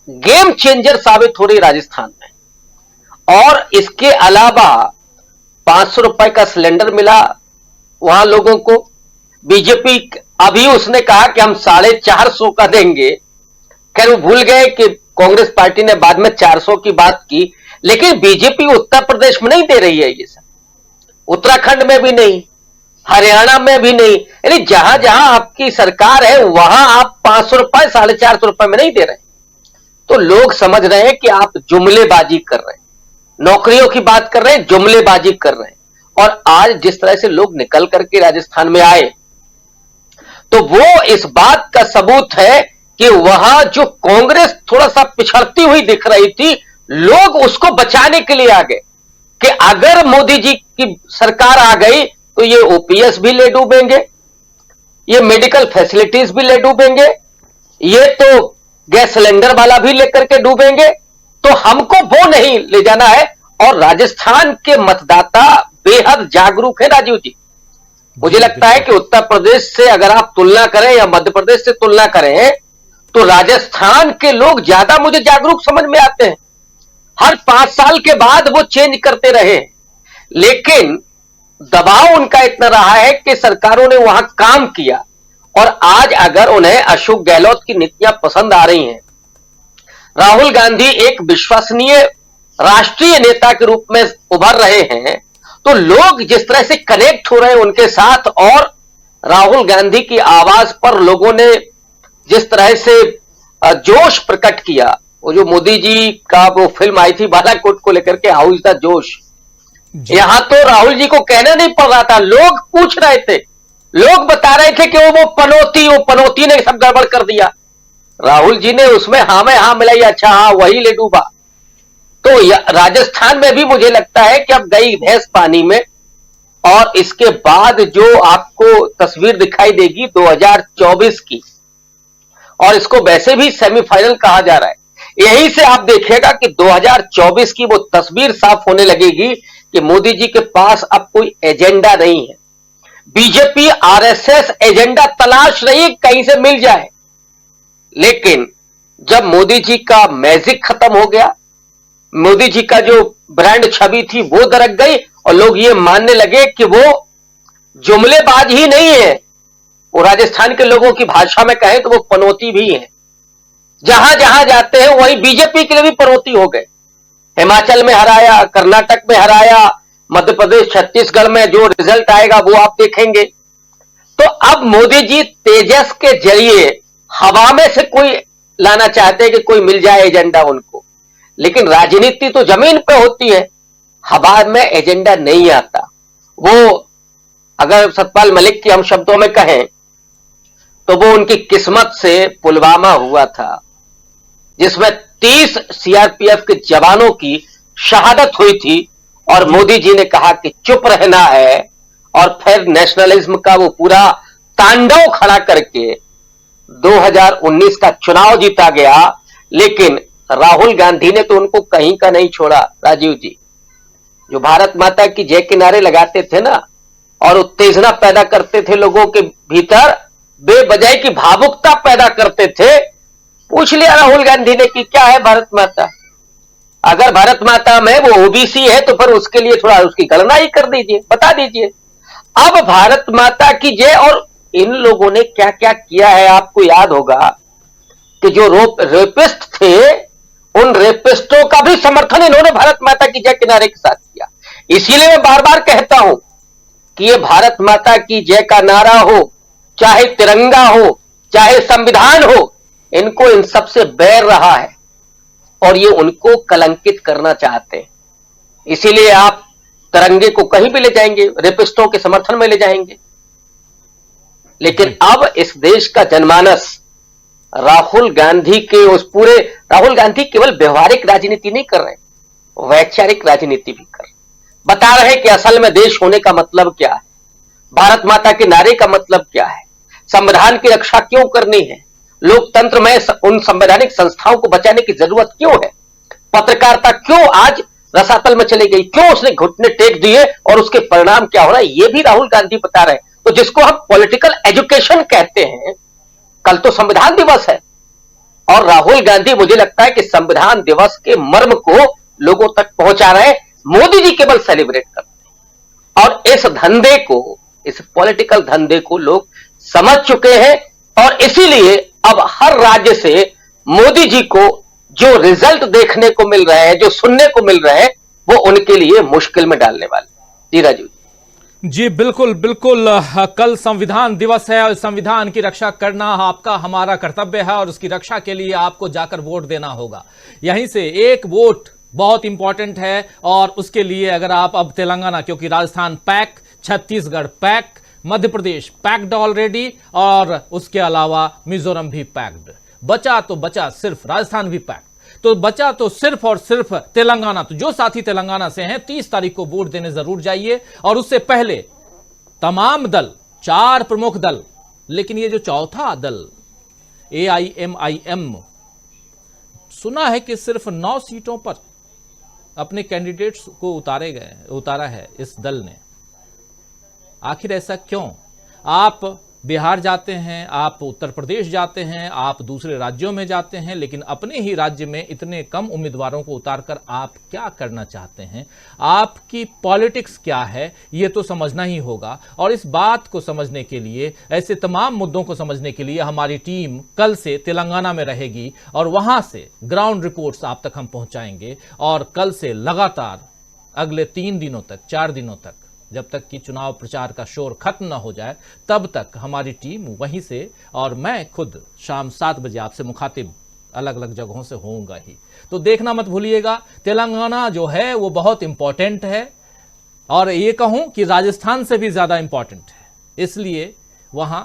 गेम चेंजर साबित हो रही राजस्थान में। और इसके अलावा 500 रुपए का सिलेंडर मिला वहां लोगों को। बीजेपी अभी उसने कहा कि हम 450 का देंगे। खैर वो भूल गए कि कांग्रेस पार्टी ने बाद में 400 की बात की, लेकिन बीजेपी उत्तर प्रदेश में नहीं दे रही है ये सब, उत्तराखंड में भी नहीं, हरियाणा में भी नहीं। यानी जहां जहां आपकी सरकार है वहां आप 500 रुपए 450 रुपए में नहीं दे रहे। तो लोग समझ रहे हैं कि आप जुमलेबाजी कर रहे हैं, नौकरियों की बात कर रहे हैं, जुमलेबाजी कर रहे हैं। और आज जिस तरह से लोग निकल करके राजस्थान में आए, तो वो इस बात का सबूत है कि वहां जो कांग्रेस थोड़ा सा पिछड़ती हुई दिख रही थी, लोग उसको बचाने के लिए आ गए कि अगर मोदी जी की सरकार आ गई तो ये ओपीएस भी ले डूबेंगे, ये मेडिकल फैसिलिटीज भी ले डूबेंगे, ये तो गैस सिलेंडर वाला भी लेकर के डूबेंगे, तो हमको वो नहीं ले जाना है। और राजस्थान के मतदाता बेहद जागरूक है राजीव जी। मुझे लगता है कि उत्तर प्रदेश से अगर आप तुलना करें या मध्य प्रदेश से तुलना करें, तो राजस्थान के लोग ज्यादा मुझे जागरूक समझ में आते हैं। हर 5 साल के बाद वो चेंज करते रहे, लेकिन दबाव उनका इतना रहा है कि सरकारों ने वहां काम किया। और आज अगर उन्हें अशोक गहलोत की नीतियां पसंद आ रही हैं, राहुल गांधी एक विश्वसनीय राष्ट्रीय नेता के रूप में उभर रहे हैं, तो लोग जिस तरह से कनेक्ट हो रहे हैं उनके साथ, और राहुल गांधी की आवाज पर लोगों ने जिस तरह से जोश प्रकट किया, वो जो मोदी जी का वो फिल्म आई थी बालाकोट को लेकर के, हाउ इज द जोश, यहां तो राहुल जी को कहना नहीं पड़ रहा था, लोग पूछ रहे थे, लोग बता रहे थे कि वो पनौती ने सब गड़बड़ कर दिया, राहुल जी ने उसमें हाँ में हाँ मिलाई, अच्छा हाँ वही ले डूबा। तो राजस्थान में भी मुझे लगता है कि अब गई भैंस पानी में, और इसके बाद जो आपको तस्वीर दिखाई देगी 2024 की, और इसको वैसे भी सेमीफाइनल कहा जा रहा है, यहीं से आप देखिएगा कि 2024 की वो तस्वीर साफ होने लगेगी कि मोदी जी के पास अब कोई एजेंडा नहीं है। बीजेपी आरएसएस एजेंडा तलाश रही है कहीं से मिल जाए, लेकिन जब मोदी जी का मैजिक खत्म हो गया, मोदी जी का जो ब्रांड छवि थी वो दरक गई, और लोग ये मानने लगे कि वो जुमलेबाज ही नहीं है, वो राजस्थान के लोगों की भाषा में कहें तो वो पनौती भी है। जहां जहां जाते हैं वहीं बीजेपी के लिए भी पनौती हो गए। हिमाचल में हराया, कर्नाटक में हराया, मध्य प्रदेश छत्तीसगढ़ में जो रिजल्ट आएगा वो आप देखेंगे। तो अब मोदी जी तेजस के जरिए हवा में से कोई लाना चाहते हैं कि कोई मिल जाए एजेंडा उनको, लेकिन राजनीति तो जमीन पे होती है, हवा में एजेंडा नहीं आता। वो अगर सतपाल मलिक की हम शब्दों में कहें तो वो उनकी किस्मत से पुलवामा हुआ था, जिसमें 30 सीआरपीएफ के जवानों की शहादत हुई थी, और मोदी जी ने कहा कि चुप रहना है, और फिर नेशनलिज्म का वो पूरा तांडव खड़ा करके 2019 का चुनाव जीता गया। लेकिन राहुल गांधी ने तो उनको कहीं का नहीं छोड़ा। राजीव जी, जो भारत माता की जय के नारे लगाते थे ना, और उत्तेजना पैदा करते थे लोगों के भीतर, बेवजह की भावुकता पैदा करते थे, पूछ लिया राहुल गांधी ने कि क्या है भारत माता। अगर भारत माता में वो ओबीसी है तो फिर उसके लिए थोड़ा उसकी गणना ही कर दीजिए, बता दीजिए। अब भारत माता की जय। और इन लोगों ने क्या क्या किया है, आपको याद होगा कि जो रेपिस्ट थे, उन रेपिस्टों का भी समर्थन इन्होंने भारत माता की जय के नारे के साथ किया। इसीलिए मैं बार बार कहता हूं कि ये भारत माता की जय का नारा हो, चाहे तिरंगा हो, चाहे संविधान हो, इनको इन सबसे बैर रहा है, और ये उनको कलंकित करना चाहते हैं। इसीलिए आप तिरंगे को कहीं भी ले जाएंगे, रेपिस्टों के समर्थन में ले जाएंगे। लेकिन अब इस देश का जनमानस राहुल गांधी के राहुल गांधी केवल व्यवहारिक राजनीति नहीं कर रहे, वैचारिक राजनीति भी कर रहे, बता रहे कि असल में देश होने का मतलब क्या है, भारत माता के नारे का मतलब क्या है, संविधान की रक्षा क्यों करनी है, लोकतंत्र में उन संवैधानिक संस्थाओं को बचाने की जरूरत क्यों है, पत्रकारिता क्यों आज रसातल में चली गई, क्यों उसने घुटने टेक दिए, और उसके परिणाम क्या हो रहा है, ये भी राहुल गांधी बता रहे हैं। तो जिसको हम पॉलिटिकल एजुकेशन कहते हैं, कल तो संविधान दिवस है, और राहुल गांधी मुझे लगता है कि संविधान दिवस के मर्म को लोगों तक पहुंचा रहे हैं। मोदी जी केवल सेलिब्रेट करते हैं, और इस धंधे को, इस पॉलिटिकल धंधे को लोग समझ चुके हैं, और इसीलिए अब हर राज्य से मोदी जी को जो रिजल्ट देखने को मिल रहे हैं, जो सुनने को मिल रहे हैं, वो उनके लिए मुश्किल में डालने वाले। जी राजीव जी, बिल्कुल बिल्कुल। कल संविधान दिवस है, और संविधान की रक्षा करना आपका हमारा कर्तव्य है, और उसकी रक्षा के लिए आपको जाकर वोट देना होगा। यहीं से एक वोट बहुत इंपॉर्टेंट है, और उसके लिए अगर आप अब तेलंगाना, क्योंकि Rajasthan pack, Chhattisgarh pack, Madhya Pradesh packed already, और उसके अलावा मिजोरम भी पैक्ड, बचा तो बचा सिर्फ राजस्थान भी पैक्ड, तो बचा तो सिर्फ और सिर्फ तेलंगाना। तो जो साथी तेलंगाना से हैं, 30 तारीख को वोट देने जरूर जाइए। और उससे पहले तमाम दल, 4 प्रमुख दल, लेकिन ये जो चौथा दल AIMIM, सुना है कि सिर्फ 9 सीटों पर अपने कैंडिडेट्स को उतारा है इस दल ने। आखिर ऐसा क्यों? आप बिहार जाते हैं, आप उत्तर प्रदेश जाते हैं, आप दूसरे राज्यों में जाते हैं, लेकिन अपने ही राज्य में इतने कम उम्मीदवारों को उतारकर आप क्या करना चाहते हैं? आपकी पॉलिटिक्स क्या है, ये तो समझना ही होगा। और इस बात को समझने के लिए, ऐसे तमाम मुद्दों को समझने के लिए हमारी टीम कल से तेलंगाना में रहेगी, और वहां से ग्राउंड रिपोर्ट्स आप तक हम पहुंचाएंगे। और कल से लगातार अगले 3 दिनों तक, 4 दिनों तक, जब तक कि चुनाव प्रचार का शोर खत्म न हो जाए, तब तक हमारी टीम वहीं से और मैं खुद शाम 7 बजे आपसे मुखातिब अलग अलग जगहों से होऊंगा ही। तो देखना मत भूलिएगा, तेलंगाना जो है वो बहुत इंपॉर्टेंट है और ये कहूं कि राजस्थान से भी ज्यादा इंपॉर्टेंट है। इसलिए वहां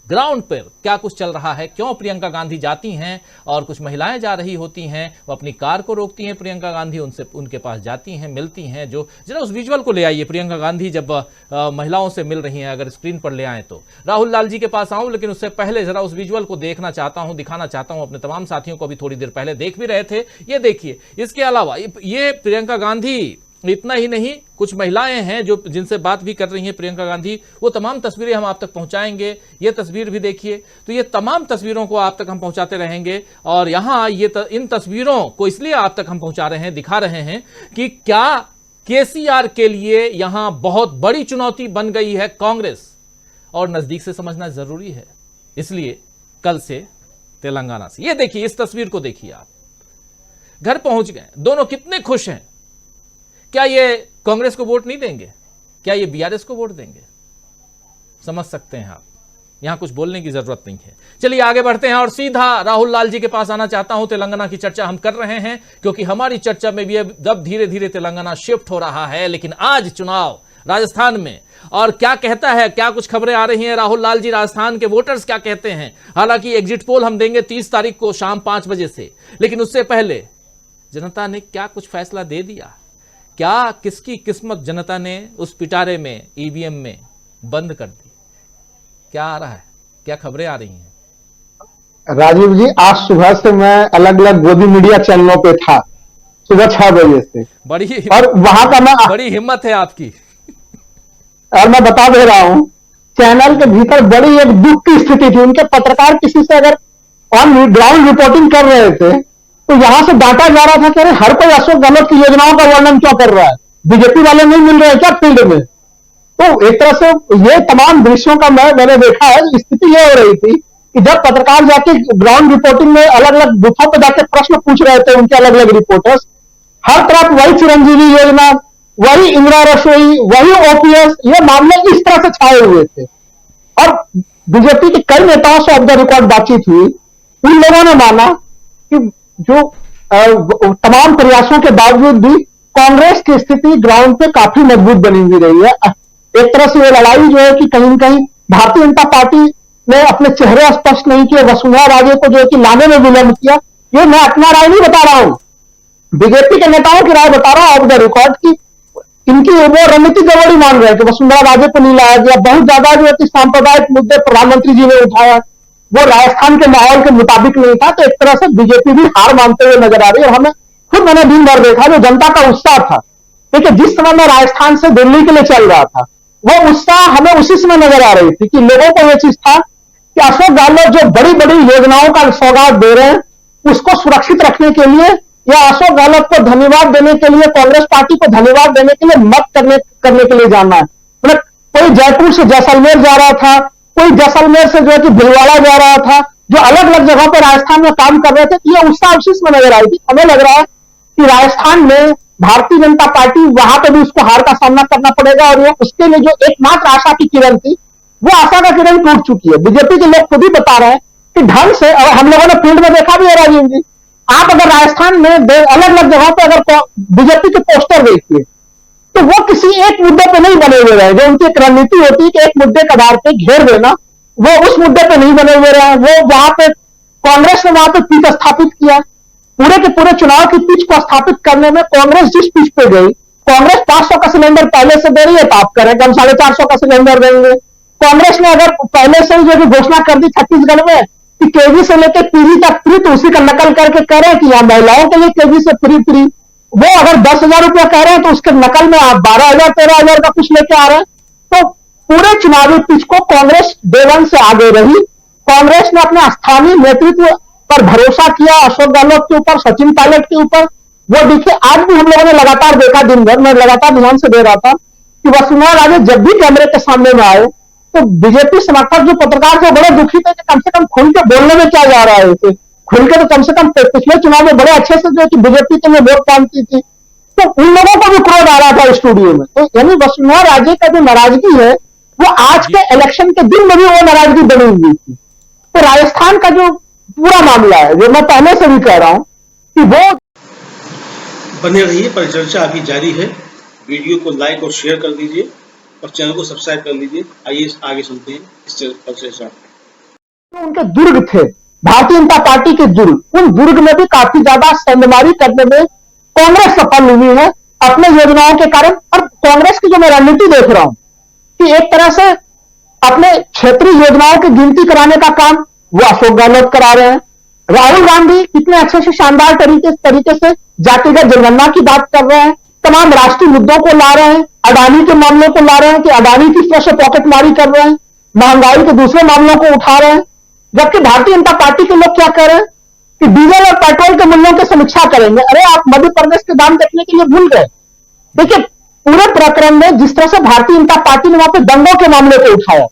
ग्राउंड पर क्या कुछ चल रहा है, क्यों प्रियंका गांधी जाती हैं और कुछ महिलाएं जा रही होती हैं, वो अपनी कार को रोकती हैं, प्रियंका गांधी उनसे उनके पास जाती हैं, मिलती हैं। जो जरा उस विजुअल को ले आइए, प्रियंका गांधी जब महिलाओं से मिल रही हैं, अगर स्क्रीन पर ले आए तो। राहुल लाल जी के पास आऊं, लेकिन उससे पहले जरा उस विजुअल को देखना चाहता हूं, दिखाना चाहता हूं अपने तमाम साथियों को। अभी थोड़ी देर पहले देख भी रहे थे, ये देखिए। इसके अलावा ये प्रियंका गांधी, इतना ही नहीं, कुछ महिलाएं हैं जो जिनसे बात भी कर रही हैं प्रियंका गांधी, वो तमाम तस्वीरें हम आप तक पहुंचाएंगे। ये तस्वीर भी देखिए। तो ये तमाम तस्वीरों को आप तक हम पहुंचाते रहेंगे और यहां इन तस्वीरों को इसलिए आप तक हम पहुंचा रहे हैं, दिखा रहे हैं कि क्या केसीआर के लिए यहां बहुत बड़ी चुनौती बन गई है कांग्रेस, और नजदीक से समझना जरूरी है। इसलिए कल से तेलंगाना से, ये देखिए, इस तस्वीर को देखिए आप, घर पहुंच गए, दोनों कितने खुश हैं। क्या ये कांग्रेस को वोट नहीं देंगे? क्या ये बीआरएस को वोट देंगे? समझ सकते हैं आप, यहां कुछ बोलने की जरूरत नहीं है। चलिए आगे बढ़ते हैं और सीधा राहुल लाल जी के पास आना चाहता हूं। तेलंगाना की चर्चा हम कर रहे हैं क्योंकि हमारी चर्चा में भी अब धीरे धीरे तेलंगाना शिफ्ट हो रहा है। लेकिन आज चुनाव राजस्थान में, और क्या कहता है, क्या कुछ खबरें आ रही हैं राहुल लाल जी, राजस्थान के वोटर्स क्या कहते हैं। हालांकि एग्जिट पोल हम देंगे 30 तारीख को शाम 5 बजे से, लेकिन उससे पहले जनता ने क्या कुछ फैसला दे दिया, क्या किसकी किस्मत जनता ने उस पिटारे में, ईवीएम में बंद कर दी, क्या आ रहा है, क्या खबरें आ रही हैं? राजीव जी, आज सुबह से मैं अलग अलग गोदी मीडिया चैनलों पे था, सुबह 6 बजे से। और वहां का मैं, बड़ी हिम्मत है आपकी। और मैं बता दे रहा हूं, चैनल के भीतर बड़ी एक दुख की स्थिति थी। उनके पत्रकार किसी से अगर ऑन ग्राउंड रिपोर्टिंग कर रहे थे तो यहां से डांटा जा रहा था कि अरे हर कोई अशोक गहलोत की योजनाओं का वर्णन क्यों कर रहा है, बीजेपी वाले नहीं मिल रहे हैं क्या फील्ड में। तो एक तरह से ये तमाम दृश्यों का मैंने देखा है। स्थिति ये हो रही थी कि जब पत्रकार जाके ग्राउंड रिपोर्टिंग में अलग अलग बूथों पर जाके प्रश्न पूछ रहे थे उनके अलग अलग रिपोर्टर्स, हर तरफ वही चिरंजीवी योजना, वही इंदिरा रसोई, वही ओपीएस, ये मामले इस तरह से छाए हुए थे। और बीजेपी के कई नेताओं से ऑफ द रिकॉर्ड बातचीत हुई, उन लोगों ने माना कि जो तमाम प्रयासों के बावजूद भी कांग्रेस की स्थिति ग्राउंड पे काफी मजबूत बनी हुई रही है। एक तरह से ये लड़ाई जो है कि कहीं न कहीं भारतीय जनता पार्टी ने अपने चेहरे स्पष्ट नहीं किए, वसुंधरा राजे को जो है कि लाने में विलंब किया। ये मैं अपना राय नहीं बता रहा हूं, बीजेपी के नेताओं की राय बता रहा हूं ऑफ द रिकॉर्ड की इनकी वो रणनीति गड़बड़ी मान रहे हैं कि वसुंधरा राजे को नहीं लाया गया। बहुत ज्यादा जो है कि सांप्रदायिक मुद्दे प्रधानमंत्री जी ने उठाया, वो राजस्थान के माहौल के मुताबिक नहीं था। तो एक तरह से बीजेपी भी हार मानते हुए नजर आ रही है। और हमें खुद, मैंने दिन भर देखा जो जनता का उत्साह था, देखिए जिस समय मैं राजस्थान से दिल्ली के लिए चल रहा था, वो उत्साह हमें उसी समय नजर आ रही थी कि लोगों को यह चीज था कि अशोक गहलोत जो बड़ी बड़ी योजनाओं का सौगात दे रहे हैं, उसको सुरक्षित रखने के लिए या अशोक गहलोत को धन्यवाद देने के लिए, कांग्रेस पार्टी को धन्यवाद देने के लिए मत करने के लिए जाना है। मतलब कोई जयपुर से जैसलमेर जा रहा था, कोई जैसलमेर से जो है कि भीलवाड़ा जा रहा था, जो अलग अलग जगहों पर राजस्थान में काम कर रहे थे, ये उत्साह उसी में नजर आई थी। हमें लग रहा है कि राजस्थान में भारतीय जनता पार्टी वहां पर भी उसको हार का सामना करना पड़ेगा और ये उसके लिए जो एकमात्र आशा की किरण थी, वो आशा का किरण टूट चुकी है। बीजेपी के लोग खुद ही बता रहे हैं कि ढंग से, और हम लोगों ने फील्ड में देखा भी है राजीव जी, आप अगर राजस्थान में अलग अलग जगहों पर अगर बीजेपी के पोस्टर देखिए तो वो किसी एक मुद्दे पे नहीं बने हुए रहे। जो उनकी एक रणनीति होती है कि एक मुद्दे के आधार पे घेर देना, वो उस मुद्दे पे नहीं बने हुए रहे। वो वहां पे कांग्रेस ने वहां पे पिच स्थापित किया, पूरे के पूरे चुनाव की पिच को स्थापित करने में कांग्रेस जिस पिच पे गई, कांग्रेस 500 का सिलेंडर पहले से दे रही है तो आप करें हम 450 का सिलेंडर देंगे। कांग्रेस ने अगर पहले से ही जो घोषणा कर दी छत्तीसगढ़ में कि केजी से लेकर पीजी तक फ्री, तो उसी का नकल करके कह रहे हैं कि यहाँ महिलाओं के लिए केजी से फ्री। वो अगर 10,000 रुपया कह रहे हैं तो उसके नकल में आप 12,000 13,000 का कुछ लेके आ रहे हैं। तो पूरे चुनावी पिच को कांग्रेस डे वन से आगे रही। कांग्रेस ने अपने स्थानीय नेतृत्व पर भरोसा किया, अशोक गहलोत के ऊपर, सचिन पायलट के ऊपर। वो देखिए आज भी हम लोगों ने लगातार देखा, दिन भर मैं लगातार ध्यान से दे रहा था कि वसुंधरा राजे जब भी कैमरे के सामने में आए तो बीजेपी समर्थक जो पत्रकार थे बड़े दुखी थे कि कम से कम खुल के बोलने में क्या जा रहा है इसे, खुल के तो कम से कम पिछले चुनाव में बड़े अच्छे से जो है कि बीजेपी के लिए वोट मांगती थी। तो उन लोगों को भी क्रोध आ रहा था स्टूडियो में। तो यानी वसुंधरा राजे का जो नाराजगी है वो आज के इलेक्शन के दिन में भी वो नाराजगी बनी हुई थी। तो राजस्थान का जो पूरा मामला है, जो मैं पहले से भी कह रहा हूं कि वो बने रहिए, परिचर्चा अभी जारी है। वीडियो को लाइक और शेयर कर दीजिए और चैनल को सब्सक्राइब कर लीजिए। आइए आगे सुनते हैं इस परिचर्चा। तो उनके दुर्ग थे, भारतीय जनता पार्टी के दुर्ग, उन दुर्ग में भी काफी ज्यादा संदमारी करने में कांग्रेस सफल हुई है अपने योजनाओं के कारण। और कांग्रेस की जो मैं रणनीति देख रहा हूं कि एक तरह से अपने क्षेत्रीय योजनाओं की गिनती कराने का काम वो अशोक गहलोत करा रहे हैं। राहुल गांधी कितने अच्छे से शानदार तरीके से जातिगत जनगणना की बात कर रहे हैं, तमाम राष्ट्रीय मुद्दों को ला रहे हैं, अडानी के मामले को ला रहे हैं कि अडानी किस तरह से पॉकेटमारी कर रहे हैं, महंगाई के दूसरे मामलों को उठा रहे हैं। जबकि भारतीय जनता पार्टी के लोग क्या कह रहे हैं कि डीजल और पेट्रोल के मूल्यों की समीक्षा करेंगे। अरे आप मध्य प्रदेश के दाम देखने के लिए भूल गए। देखिए, पूरे प्रकरण में जिस तरह से भारतीय जनता पार्टी ने वहां पे दंगों के मामले को उठाया,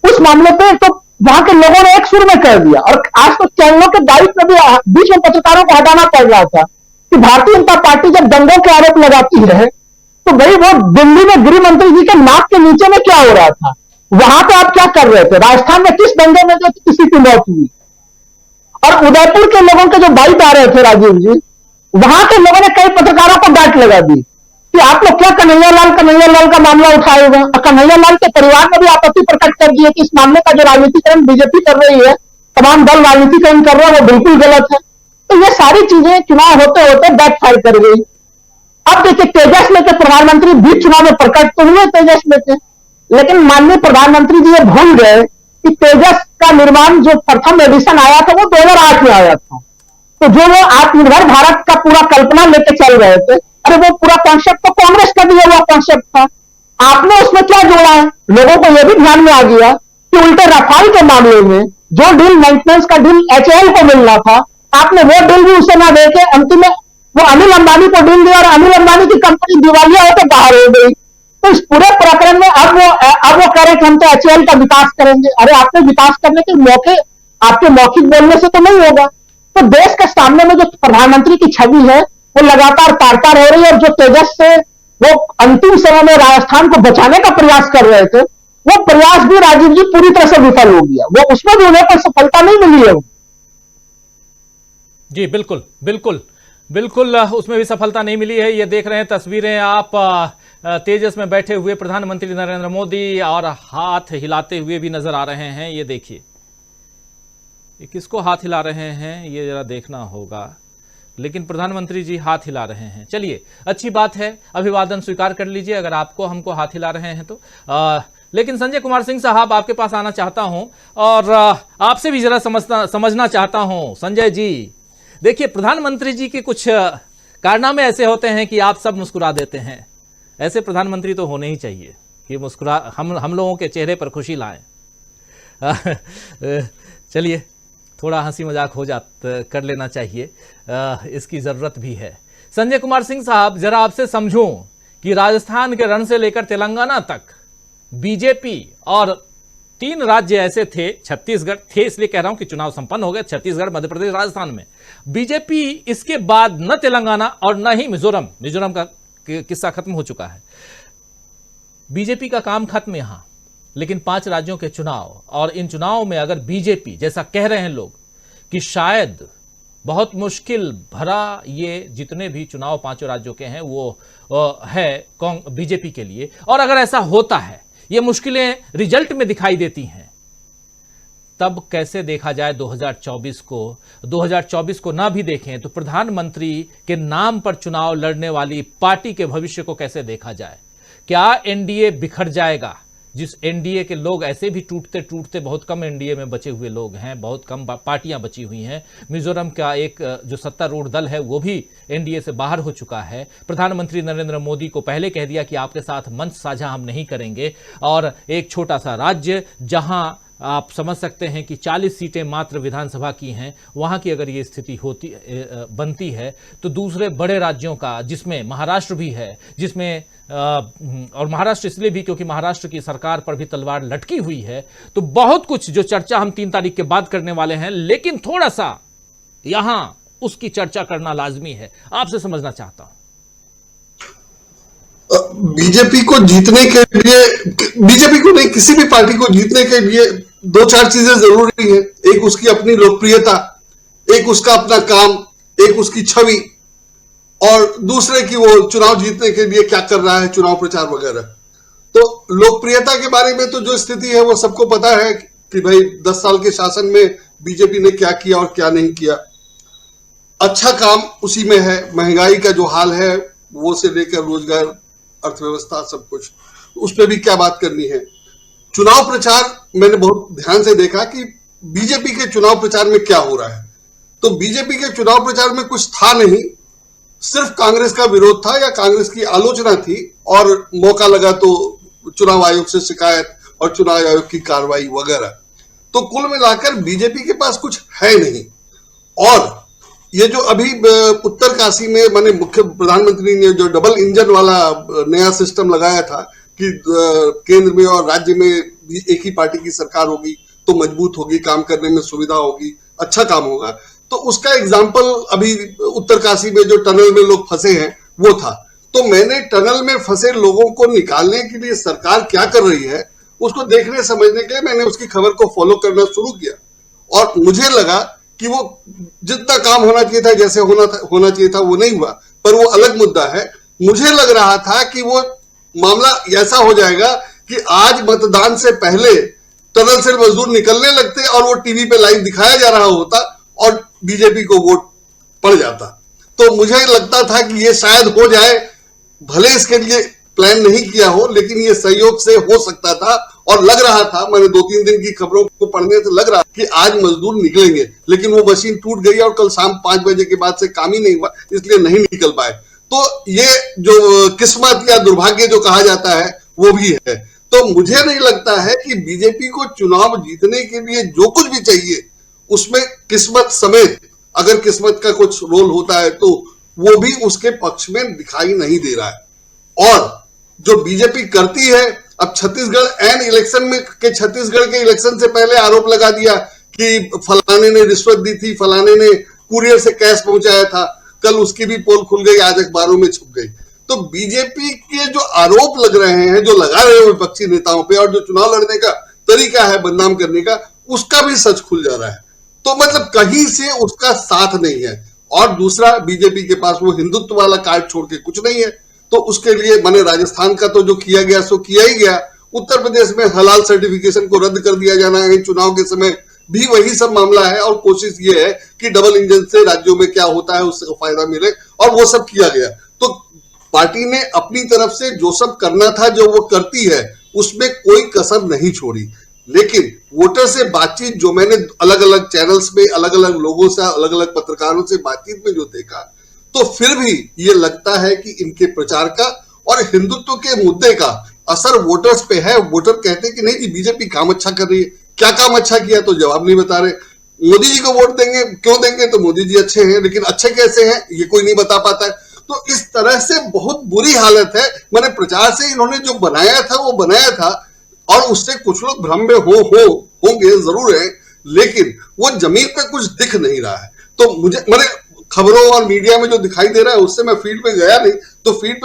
उस मामले पे तो वहां के लोगों ने एक सुर में कह दिया। और आज तो चैनलों के दायित्व में भी बीच में पत्रकारों को हटाना पड़ रहा था कि भारतीय जनता पार्टी जब दंगों के आरोप लगाती है तो भाई वो दिल्ली में गृह मंत्री जी के नाक के नीचे में क्या हो रहा था, वहां पे आप क्या कर रहे थे? राजस्थान में किस दंगे में जो किसी की मौत हुई? और उदयपुर के लोगों के जो बाइट आ रहे थे राजीव जी, वहां के लोगों ने कई पत्रकारों को डांट लगा दी कि आप लोग क्या कन्हैयालाल का मामला उठाए हुए। और कन्हैयालाल के परिवार ने भी आपत्ति प्रकट कर दी है कि इस मामले का जो राजनीतिकरण बीजेपी कर रही है, तमाम दल राजनीतिकरण कर रहे हैं, वो बिल्कुल गलत है। तो ये सारी चीजें चुनाव होते होते बैकफायर कर गई। अब देखिए, तेजस में के प्रधानमंत्री बीच चुनाव में प्रकट तो हुए तेजस में के, लेकिन माननीय प्रधानमंत्री जी ये भूल गए कि तेजस का निर्माण जो प्रथम एडिशन आया था वो 2008 में आया था। तो जो वो आत्मनिर्भर भारत का पूरा कल्पना लेके चल रहे थे, अरे वो पूरा कॉन्सेप्ट तो कांग्रेस का दिया हुआ कॉन्सेप्ट था। आपने उसमें क्या जोड़ा है? लोगों को यह भी ध्यान में आ गया कि उल्टे रफाल के मामले में जो डील मेंटेनेंस का डील एचएएल को मिलना था, आपने वो डील भी उसे ना देके अंतिम में वो अनिल अंबानी को डील दिया और अनिल अंबानी की कंपनी दिवालिया होकर बाहर हो गई। तो इस पूरे प्रकरण में अब वो कह रहे कि हम तो एचएएल का विकास करेंगे। अरे आपने विकास करने के मौके आपके मौखिक बोलने से तो नहीं होगा। तो देश के सामने में जो प्रधानमंत्री की छवि है वो लगातार तार-तार हो रही है। और जो तेजस से वो अंतिम समय में राजस्थान को बचाने का प्रयास कर रहे थे, वो प्रयास भी राजीव जी पूरी तरह से विफल हो गया। वो उसमें भी उन्हें कोई सफलता नहीं मिली है। जी बिल्कुल बिल्कुल बिल्कुल, उसमें भी सफलता नहीं मिली है। ये देख रहे हैं तस्वीरें आप, तेजस में बैठे हुए प्रधानमंत्री नरेंद्र मोदी और हाथ हिलाते हुए भी नजर आ रहे हैं। ये देखिए, ये किसको हाथ हिला रहे हैं ये जरा देखना होगा, लेकिन प्रधानमंत्री जी हाथ हिला रहे हैं। चलिए, अच्छी बात है, अभिवादन स्वीकार कर लीजिए अगर आपको हमको हाथ हिला रहे हैं तो। लेकिन संजय कुमार सिंह साहब, आपके पास आना चाहता हूं और आपसे भी जरा समझना चाहता हूं। संजय जी, देखिए, प्रधानमंत्री जी के कुछ कारनामे ऐसे होते हैं कि आप सब मुस्कुरा देते हैं। ऐसे प्रधानमंत्री तो होने ही चाहिए कि हम लोगों के चेहरे पर खुशी लाएं। चलिए, थोड़ा हंसी मजाक कर लेना चाहिए, इसकी ज़रूरत भी है। संजय कुमार सिंह साहब, जरा आपसे समझूं कि राजस्थान के रण से लेकर तेलंगाना तक बीजेपी और 3 राज्य ऐसे थे, छत्तीसगढ़ थे इसलिए कह रहा हूं कि चुनाव संपन्न हो गए, छत्तीसगढ़, मध्य प्रदेश, राजस्थान में बीजेपी, इसके बाद न तेलंगाना और न ही मिजोरम का किस्सा खत्म हो चुका है। बीजेपी का काम खत्म यहां। लेकिन 5 राज्यों के चुनाव, और इन चुनावों में अगर बीजेपी, जैसा कह रहे हैं लोग कि शायद बहुत मुश्किल भरा ये जितने भी चुनाव 5 राज्यों के हैं वो है बीजेपी के लिए, और अगर ऐसा होता है, ये मुश्किलें रिजल्ट में दिखाई देती हैं, तब कैसे देखा जाए 2024 को ना भी देखें तो प्रधानमंत्री के नाम पर चुनाव लड़ने वाली पार्टी के भविष्य को कैसे देखा जाए? क्या एनडीए बिखर जाएगा? जिस एनडीए के लोग ऐसे भी टूटते बहुत कम एनडीए में बचे हुए लोग हैं, बहुत कम पार्टियां बची हुई हैं। मिजोरम का एक जो सत्तारूढ़ दल है वो भी एनडीए से बाहर हो चुका है। प्रधानमंत्री नरेंद्र मोदी को पहले कह दिया कि आपके साथ मंच साझा हम नहीं करेंगे। और एक छोटा सा राज्य जहां आप समझ सकते हैं कि 40 सीटें मात्र विधानसभा की हैं, वहां की अगर ये स्थिति बनती है तो दूसरे बड़े राज्यों का, जिसमें महाराष्ट्र भी है, जिसमें और महाराष्ट्र इसलिए भी क्योंकि महाराष्ट्र की सरकार पर भी तलवार लटकी हुई है, तो बहुत कुछ जो चर्चा हम 3 तारीख के बाद करने वाले हैं, लेकिन थोड़ा सा यहां उसकी चर्चा करना लाजमी है। आपसे समझना चाहता हूं। बीजेपी को जीतने के लिए, बीजेपी को नहीं किसी भी पार्टी को जीतने के लिए दो चार चीजें जरूरी है। एक उसकी अपनी लोकप्रियता, एक उसका अपना काम, एक उसकी छवि, और दूसरे की वो चुनाव जीतने के लिए क्या कर रहा है, चुनाव प्रचार वगैरह। तो लोकप्रियता के बारे में तो जो स्थिति है वो सबको पता है कि भाई 10 साल के शासन में बीजेपी ने क्या किया और क्या नहीं किया। अच्छा काम उसी में है, महंगाई का जो हाल है वो से लेकर रोजगार, अर्थव्यवस्था, सब कुछ, उस पर भी क्या बात करनी है। चुनाव प्रचार मैंने बहुत ध्यान से देखा कि बीजेपी के चुनाव प्रचार में क्या हो रहा है। तो बीजेपी के चुनाव प्रचार में कुछ था नहीं, सिर्फ कांग्रेस का विरोध था या कांग्रेस की आलोचना थी, और मौका लगा तो चुनाव आयोग से शिकायत और चुनाव आयोग की कार्रवाई वगैरह। तो कुल मिलाकर बीजेपी के पास कुछ है नहीं। और ये जो अभी उत्तरकाशी में माने मुख्य प्रधानमंत्री ने जो डबल इंजन वाला नया सिस्टम लगाया था कि केंद्र में और राज्य में एक ही पार्टी की सरकार होगी तो मजबूत होगी, काम करने में सुविधा होगी, अच्छा काम होगा, तो उसका एग्जाम्पल अभी उत्तरकाशी में जो टनल में लोग फंसे हैं वो था। तो मैंने टनल में फंसे लोगों को निकालने के लिए सरकार क्या कर रही है उसको देखने समझने के लिए मैंने उसकी खबर को फॉलो करना शुरू किया, और मुझे लगा कि वो जितना काम होना चाहिए था, जैसे होना चाहिए था, वो नहीं हुआ। पर वो अलग मुद्दा है। मुझे लग रहा था कि वो मामला ऐसा हो जाएगा कि आज मतदान से पहले टनल से मजदूर निकलने लगते और वो टीवी पे लाइव दिखाया जा रहा होता और बीजेपी को वोट पड़ जाता। तो मुझे लगता था कि ये शायद हो जाए, भले इसके लिए प्लान नहीं किया हो, लेकिन ये सहयोग से हो सकता था। और लग रहा था, मैंने 2-3 दिन की खबरों को पढ़ने से लग रहा कि आज मजदूर निकलेंगे, लेकिन वो मशीन टूट गई और कल शाम 5 बजे के बाद से काम ही नहीं हुआ, इसलिए नहीं निकल पाए। तो ये जो किस्मत या दुर्भाग्य जो कहा जाता है वो भी है। तो मुझे नहीं लगता है कि बीजेपी को चुनाव जीतने के लिए जो कुछ भी चाहिए उसमें किस्मत समेत, अगर किस्मत का कुछ रोल होता है तो वो भी उसके पक्ष में दिखाई नहीं दे रहा है। और जो बीजेपी करती है, अब छत्तीसगढ़ एन इलेक्शन में के छत्तीसगढ़ के इलेक्शन से पहले आरोप लगा दिया कि फलाने ने रिश्वत दी थी, फलाने ने कुरियर से कैश पहुंचाया था, कल उसकी भी पोल खुल गई, आज अखबारों में छप गई। तो बीजेपी के जो आरोप लग रहे हैं, जो लगा रहे हैं विपक्षी नेताओं पे, और जो चुनाव लड़ने का तरीका है बदनाम करने का, उसका भी सच खुल जा रहा है। तो मतलब कहीं से उसका साथ नहीं है। और दूसरा, बीजेपी के पास वो हिंदुत्व वाला कार्ड छोड़ के कुछ नहीं है। तो उसके लिए मैंने राजस्थान का तो जो किया गया सो किया ही गया। उत्तर प्रदेश में हलाल सर्टिफिकेशन को रद्द कर दिया जाना है चुनाव के समय, भी वही सब मामला है। और कोशिश ये है कि डबल इंजन से राज्यों में क्या होता है उससे फायदा मिले, और वो सब किया गया। तो पार्टी ने अपनी तरफ से जो सब करना था, जो वो करती है, उसमें कोई कसर नहीं छोड़ी। लेकिन वोटर से बातचीत जो मैंने अलग अलग चैनल्स में, अलग अलग लोगों से, अलग अलग पत्रकारों से बातचीत में जो देखा, तो फिर भी ये लगता है कि इनके प्रचार का और हिंदुत्व के मुद्दे का असर वोटर्स पे है। वोटर कहते हैं कि नहीं जी बीजेपी काम अच्छा कर रही है। क्या काम अच्छा किया तो जवाब नहीं बता रहे। मोदी जी को वोट देंगे, क्यों देंगे, तो मोदी जी अच्छे हैं, लेकिन अच्छे कैसे हैं ये कोई नहीं बता पाता है। तो इस तरह से बहुत बुरी हालत है। मैंने प्रचार से इन्होंने जो बनाया था वो बनाया था, और उससे कुछ लोग भ्रम में होंगे जरूर है, लेकिन वो जमीन पे कुछ दिख नहीं रहा है। तो मैंने खबरों और मीडिया में जो दिखाई दे रहा है उससे मैं फील्ड पे गया नहीं, तो फील्ड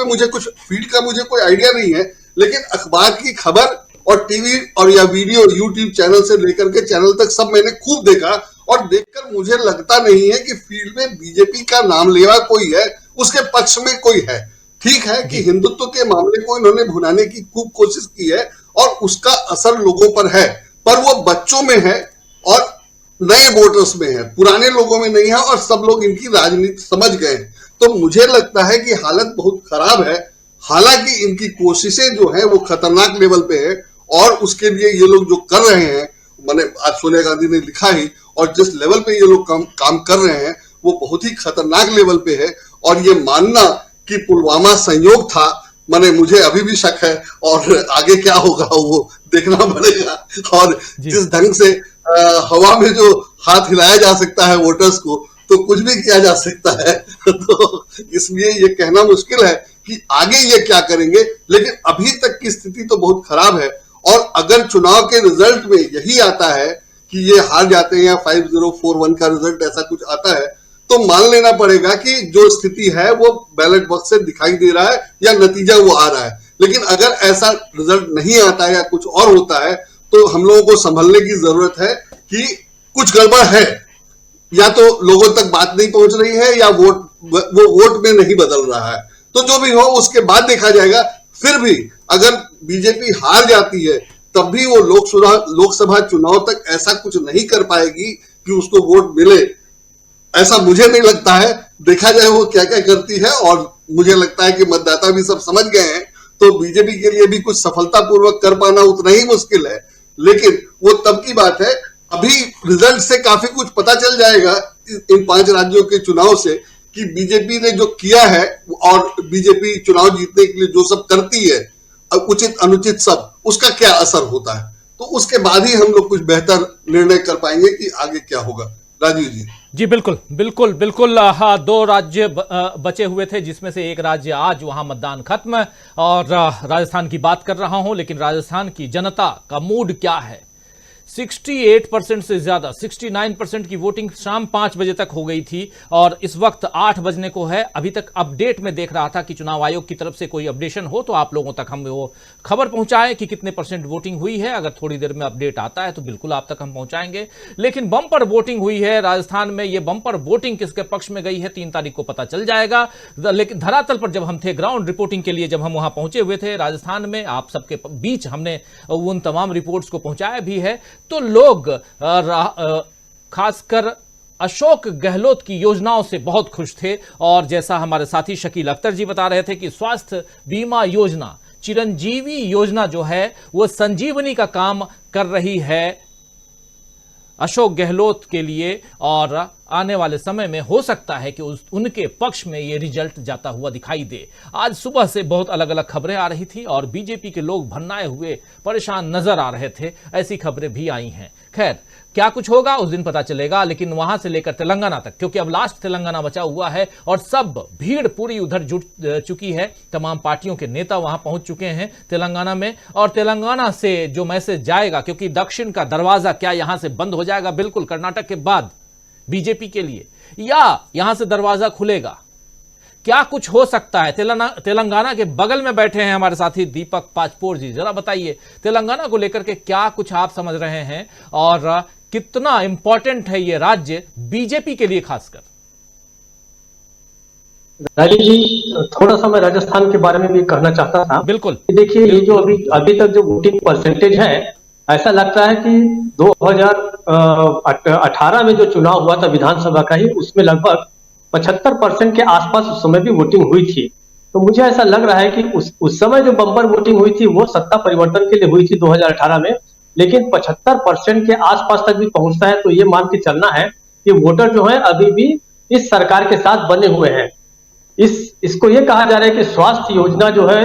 का मुझे कोई आइडिया नहीं है। लेकिन अखबार की खबर और टीवी और या वीडियो यूट्यूब चैनल से लेकर के चैनल तक सब मैंने खूब देखा, और देखकर मुझे लगता नहीं है कि फील्ड में बीजेपी का नाम लेवा कोई है, उसके पक्ष में कोई है। ठीक है कि हिंदुत्व के मामले को इन्होंने भुनाने की खूब कोशिश की है और उसका असर लोगों पर है, पर वो बच्चों में है और नए वोटर्स में है, पुराने लोगों में नहीं है, और सब लोग इनकी राजनीति समझ गए हैं। तो मुझे लगता है कि हालत बहुत खराब है। हालांकि इनकी कोशिशें जो है वो खतरनाक लेवल पे है, और उसके लिए ये लोग जो कर रहे हैं, मैंने आज सोनिया गांधी ने लिखा ही, और जिस लेवल पे ये लोग काम कर रहे हैं वो बहुत ही खतरनाक लेवल पे है। और ये मानना कि पुलवामा संयोग था, माने मुझे अभी भी शक है, और आगे क्या होगा वो देखना पड़ेगा। और जिस ढंग से हवा में जो हाथ हिलाया जा सकता है वोटर्स को, तो कुछ भी किया जा सकता है। तो इसलिए ये कहना मुश्किल है कि आगे ये क्या करेंगे, लेकिन अभी तक की स्थिति तो बहुत खराब है। और अगर चुनाव के रिजल्ट में यही आता है कि ये हार जाते हैं या 5041 का रिजल्ट ऐसा कुछ आता है, तो मान लेना पड़ेगा कि जो स्थिति है वो बैलेट बॉक्स से दिखाई दे रहा है या नतीजा वो आ रहा है। लेकिन अगर ऐसा रिजल्ट नहीं आता है या कुछ और होता है तो हम लोगों को संभलने की जरूरत है कि कुछ गड़बड़ है, या तो लोगों तक बात नहीं पहुंच रही है या वो वोट में नहीं बदल रहा है। तो जो भी हो उसके बाद देखा जाएगा। फिर भी अगर बीजेपी हार जाती है तब भी वो लोकसभा चुनाव तक ऐसा कुछ नहीं कर पाएगी कि उसको वोट मिले, ऐसा मुझे नहीं लगता है। देखा जाए वो क्या क्या करती है, और मुझे लगता है कि मतदाता भी सब समझ गए हैं, तो बीजेपी के लिए भी कुछ सफलतापूर्वक कर पाना उतना ही मुश्किल है। लेकिन वो तब की बात है, अभी रिजल्ट से काफी कुछ पता चल जाएगा इन 5 राज्यों के चुनाव से कि बीजेपी ने जो किया है और बीजेपी चुनाव जीतने के लिए जो सब करती है, उचित अनुचित सब, उसका क्या असर होता है। तो उसके बाद ही हम लोग कुछ बेहतर निर्णय कर पाएंगे कि आगे क्या होगा। राजीव जी। जी बिल्कुल बिल्कुल बिल्कुल। हाँ, 2 राज्य बचे हुए थे जिसमें से एक राज्य आज वहां मतदान खत्म, और राजस्थान की बात कर रहा हूं। लेकिन राजस्थान की जनता का मूड क्या है? 68% से ज्यादा 69% की वोटिंग शाम 5 बजे तक हो गई थी और इस वक्त 8 बजने को है। अभी तक अपडेट में देख रहा था कि चुनाव आयोग की तरफ से कोई अपडेशन हो तो आप लोगों तक हम वो खबर पहुंचाएं कि कितने % वोटिंग हुई है। अगर थोड़ी देर में अपडेट आता है तो बिल्कुल आप तक हम पहुंचाएंगे। लेकिन बम्पर वोटिंग हुई है राजस्थान में। ये बम्पर वोटिंग किसके पक्ष में गई है 3 तारीख को पता चल जाएगा। लेकिन धरातल पर जब हम थे, ग्राउंड रिपोर्टिंग के लिए जब हम वहां पहुंचे हुए थे राजस्थान में, आप सबके बीच हमने उन तमाम रिपोर्ट्स को पहुंचाया भी है, तो लोग खासकर अशोक गहलोत की योजनाओं से बहुत खुश थे। और जैसा हमारे साथी शकील अख्तर जी बता रहे थे कि स्वास्थ्य बीमा योजना, चिरंजीवी योजना जो है वो संजीवनी का काम कर रही है अशोक गहलोत के लिए, और आने वाले समय में हो सकता है कि उनके पक्ष में ये रिजल्ट जाता हुआ दिखाई दे। आज सुबह से बहुत अलग अलग खबरें आ रही थी और बीजेपी के लोग भन्नाए हुए परेशान नजर आ रहे थे, ऐसी खबरें भी आई हैं। खैर, क्या कुछ होगा उस दिन पता चलेगा। लेकिन वहां से लेकर तेलंगाना तक, क्योंकि अब लास्ट तेलंगाना बचा हुआ है और सब भीड़ पूरी उधर जुट चुकी है। तमाम पार्टियों के नेता वहां पहुंच चुके हैं तेलंगाना में, और तेलंगाना से जो मैसेज जाएगा, क्योंकि दक्षिण का दरवाजा क्या यहां से बंद हो जाएगा बिल्कुल कर्नाटक के बाद बीजेपी के लिए, या यहां से दरवाजा खुलेगा? क्या कुछ हो सकता है? तेलंगाना के बगल में बैठे हैं हमारे साथी दीपक पाचपोर जी, जरा बताइए तेलंगाना को लेकर के क्या कुछ आप समझ रहे हैं और कितना इंपॉर्टेंट है ये राज्य बीजेपी के लिए खासकर? राजीव जी, थोड़ा सा मैं राजस्थान के बारे में भी कहना चाहता था। बिल्कुल। देखिए, ये जो अभी तक जो वोटिंग परसेंटेज है, ऐसा लगता है कि 2018 में जो चुनाव हुआ था विधानसभा का ही, उसमें लगभग 75% के आसपास उस समय भी वोटिंग हुई थी। तो मुझे ऐसा लग रहा है कि उस समय जो बम्पर वोटिंग हुई थी वो सत्ता परिवर्तन के लिए हुई थी 2018 में, लेकिन 75% के आसपास तक भी पहुंचता है तो ये मान के चलना है कि वोटर जो है अभी भी इस सरकार के साथ बने हुए हैं। इसको ये कहा जा रहा है कि स्वास्थ्य योजना जो है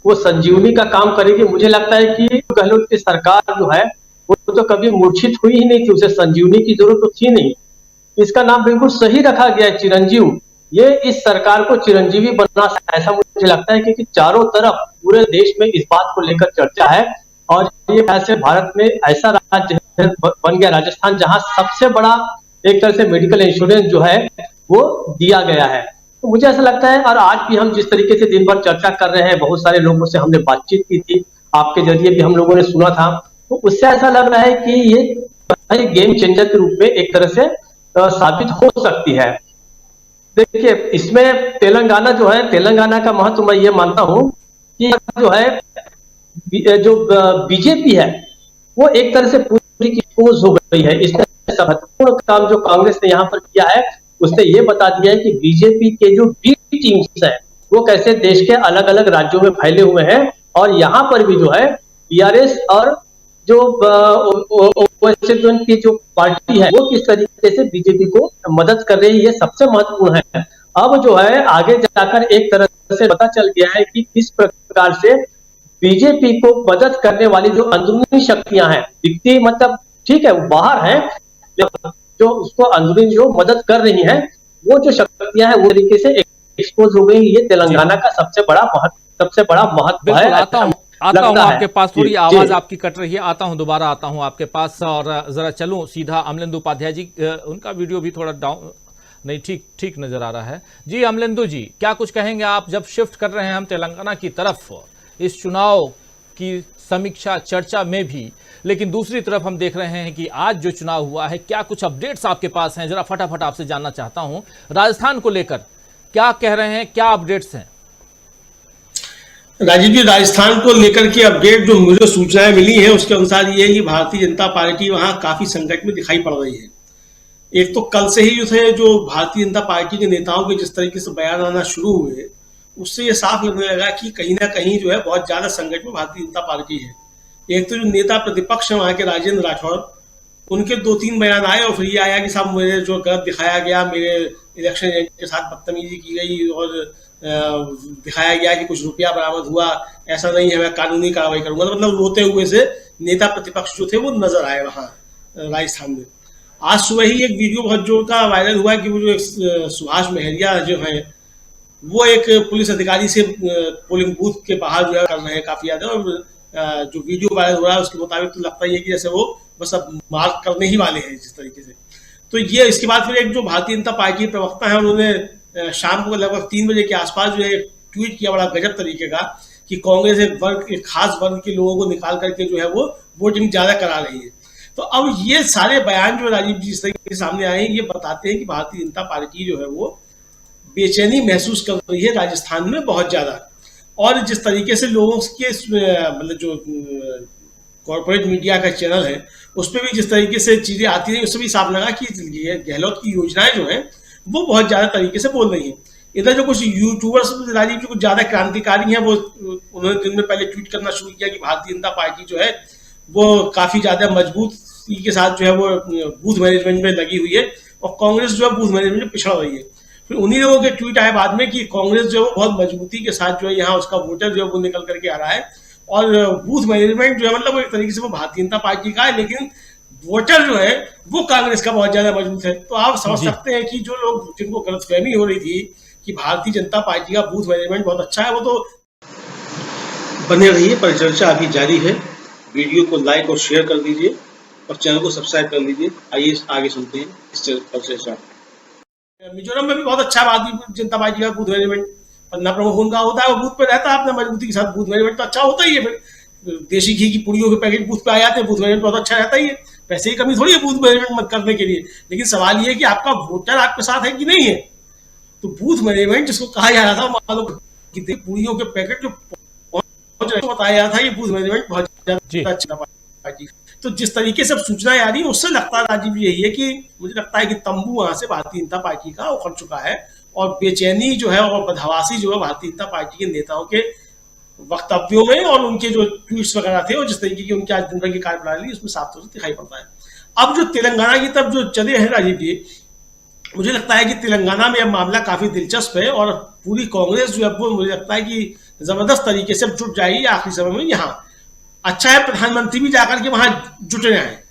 वो संजीवनी का काम करेगी। मुझे लगता है कि गहलोत की सरकार जो है वो तो कभी मूर्छित हुई ही नहीं थी, उसे संजीवनी की जरूरत तो थी नहीं। इसका नाम बिल्कुल सही रखा गया है, चिरंजीव। ये इस सरकार को चिरंजीवी बनना, ऐसा मुझे लगता है क्योंकि चारों तरफ पूरे देश में इस बात को लेकर चर्चा है। और ये ऐसे भारत में ऐसा राज्य बन गया राजस्थान, जहां सबसे बड़ा एक तरह से मेडिकल इंश्योरेंस जो है वो दिया गया है। तो मुझे ऐसा लगता है, और आज भी हम जिस तरीके से दिन भर चर्चा कर रहे हैं, बहुत सारे लोगों से हमने बातचीत की थी, आपके जरिए भी हम लोगों ने सुना था, तो उससे ऐसा लग रहा है कि ये गेम चेंजर के रूप में एक तरह से साबित हो सकती है। देखिए, इसमें तेलंगाना जो है, तेलंगाना का महत्व मैं ये मानता हूं कि जो है जो बीजेपी है वो एक तरह से पूरी की एक्सपोज हो गई है। इसने महत्वपूर्ण काम जो कांग्रेस ने यहाँ पर किया है, उसने ये बता दिया है कि बीजेपी के जो बी टीम्स है वो कैसे देश के अलग अलग राज्यों में फैले हुए हैं, और यहाँ पर भी जो है टीआरएस और जो की जो पार्टी है वो किस तरीके से बीजेपी को मदद कर रही है, ये सबसे महत्वपूर्ण है। अब जो है आगे जाकर एक तरह से पता चल गया है कि किस प्रकार से बीजेपी को मदद करने वाली जो अंदरूनी शक्तियां हैं, दिखती मतलब ठीक है वो बाहर है, जो उसको अंदरूनी जो मदद कर रही हैं, वो जो शक्तियां हैं वो तरीके से एक्सपोज हो गई। ये तेलंगाना का सबसे बड़ा महत्व है। आता हूं आपके पास, थोड़ी आवाज आपकी कट रही है, आता हूं, दोबारा आता हूं आपके पास। और जरा चलूं सीधा अमलेंदु उपाध्याय जी, उनका वीडियो भी थोड़ा डाउन नहीं, ठीक नजर आ रहा है। जी अमलेंदु जी, क्या कुछ कहेंगे आप? जब शिफ्ट कर रहे हैं हम तेलंगाना की तरफ, इस चुनाव की समीक्षा चर्चा में भी। लेकिन दूसरी तरफ हम देख रहे हैं कि आज जो चुनाव हुआ है, क्या कुछ अपडेट्स आपके पास हैं, जरा फटाफट आपसे जानना चाहता हूं। राजस्थान को लेकर क्या कह रहे हैं, क्या अपडेट्स हैं? राजीव जी, राजस्थान को लेकर के अपडेट जो मुझे सूचनाएं मिली है उसके अनुसार ये है कि भारतीय जनता पार्टी वहां काफी संकट में दिखाई पड़ रही है। एक तो कल से ही जो भारतीय जनता पार्टी के नेताओं के जिस तरीके से बयान आना शुरू हुए, उससे ये साफ लगने लगा कि कहीं ना कहीं जो है बहुत ज्यादा संकट में भारतीय जनता पार्टी है। एक तो जो नेता प्रतिपक्ष है वहां के राजेंद्र राठौर, उनके 2-3 बयान आए और फिर ये आया कि साहब मेरे जो गलत दिखाया गया, मेरे इलेक्शन एजेंट के साथ बदतमीजी की गई और दिखाया गया कि कुछ रुपया बरामद हुआ, ऐसा नहीं है, मैं कानूनी कार्रवाई करूंगा। तो मतलब रोते हुए से नेता प्रतिपक्ष जो थे वो नजर आए वहां राजस्थान में। आज सुबह ही एक वीडियो बहुत जोर का वायरल हुआ कि वो जो सुभाष महरिया जो है वो एक पुलिस अधिकारी से पोलिंग बूथ के बाहर जो है कर रहे हैं काफी ज्यादा, और जो वीडियो वायरल हो रहा है उसके मुताबिक तो लगता ही है कि जैसे वो बस अब मार्क करने ही वाले हैं जिस तरीके से। तो ये इसके बाद फिर एक जो भारतीय जनता पार्टी के प्रवक्ता है उन्होंने शाम को लगभग 3 बजे के आसपास जो है ट्वीट किया बड़ा गजब तरीके का कि कांग्रेस एक खास वर्ग के लोगों को निकाल करके जो है वो वोटिंग ज्यादा करा रही है। तो अब ये सारे बयान जो राजीव जी इस तरीके के सामने आए ये बताते हैं कि भारतीय जनता पार्टी जो है वो बेचैनी महसूस कर रही है राजस्थान में बहुत ज्यादा। और जिस तरीके से लोगों के मतलब जो कॉर्पोरेट मीडिया का चैनल है उस पर भी जिस तरीके से चीजें आती हैं उससे भी साफ लगा कि गहलोत की योजनाएं जो हैं वो बहुत ज्यादा तरीके से बोल रही हैं। इधर जो कुछ यूट्यूबर्स राजीव जी कुछ ज्यादा क्रांतिकारी हैं, वो उन्होंने दिन में पहले ट्वीट करना शुरू किया कि भारतीय जनता पार्टी जो है वो काफी ज्यादा मजबूती के साथ जो है वो बूथ मैनेजमेंट में लगी हुई है और कांग्रेस जो है बूथ मैनेजमेंट में पिछड़ रही है। फिर उन्हीं लोगों के ट्वीट आए बाद में कि कांग्रेस जो है बहुत मजबूती के साथ जो है यहाँ उसका वोटर जो है वो निकल करके आ रहा है और बूथ मैनेजमेंट जो है मतलब एक तरीके से वो भारतीय जनता पार्टी का है, लेकिन वोटर जो है वो कांग्रेस का बहुत ज्यादा मजबूत है। तो आप समझ सकते हैं कि जो लोग जिनको गलतफहमी हो रही थी कि भारतीय जनता पार्टी का बूथ मैनेजमेंट बहुत अच्छा है, वो तो बने रहिए। परिचर्चा अभी जारी है। वीडियो को लाइक और शेयर कर दीजिए और चैनल को सब्सक्राइब कर लीजिए। आइए आगे सुनते हैं इस परिचर्चा। मिजोरम में भी बहुत अच्छा भारतीय जनता पार्टी का बूथ मैनेजमेंट, पन्ना प्रमुख उनका होता है, वो बूथ पे रहता है अपने मजबूती के साथ। बूथ मैनेजमेंट तो अच्छा होता ही है। फिर देशी घी की पुड़ियों के पैकेट बूथ पे आ जाते हैं, बूथ मैनेजमेंट बहुत अच्छा रहता ही है। पैसे की कमी थोड़ी है बूथ मैनेजमेंट करने के लिए, लेकिन सवाल ये है कि आपका वोटर आपके साथ है कि नहीं है। तो बूथ मैनेजमेंट जिसको कहा जा रहा था, मान लो कि पुड़ियों के पैकेट जो बताया जा रहा था, ये बूथ मैनेजमेंट बहुत ज्यादा अच्छा पार्टी। तो जिस तरीके से अब सूचनाएं आ रही है उससे लगता है राजीव यही है कि मुझे लगता है कि तंबू वहां से भारतीय जनता पार्टी का उखड़ चुका है और बेचैनी जो है और बदहवासी जो है भारतीय जनता पार्टी के नेताओं के वक्तव्यों में और उनके जो ट्वीट्स वगैरह थे और जिस तरीके की उनकी आज दिन भर की कार्यप्रणाली उसमें साफ तौर से दिखाई पड़ता है। अब जो तेलंगाना की तरफ जो चले हैं राजीव जी, मुझे लगता है कि तेलंगाना में अब मामला काफी दिलचस्प है और पूरी कांग्रेस जो है वो मुझे लगता है कि जबरदस्त तरीके से जुट जाएगी आखिरी समय में। यहाँ अच्छा है प्रधानमंत्री भी जाकर के वहां जुट रहे हैं।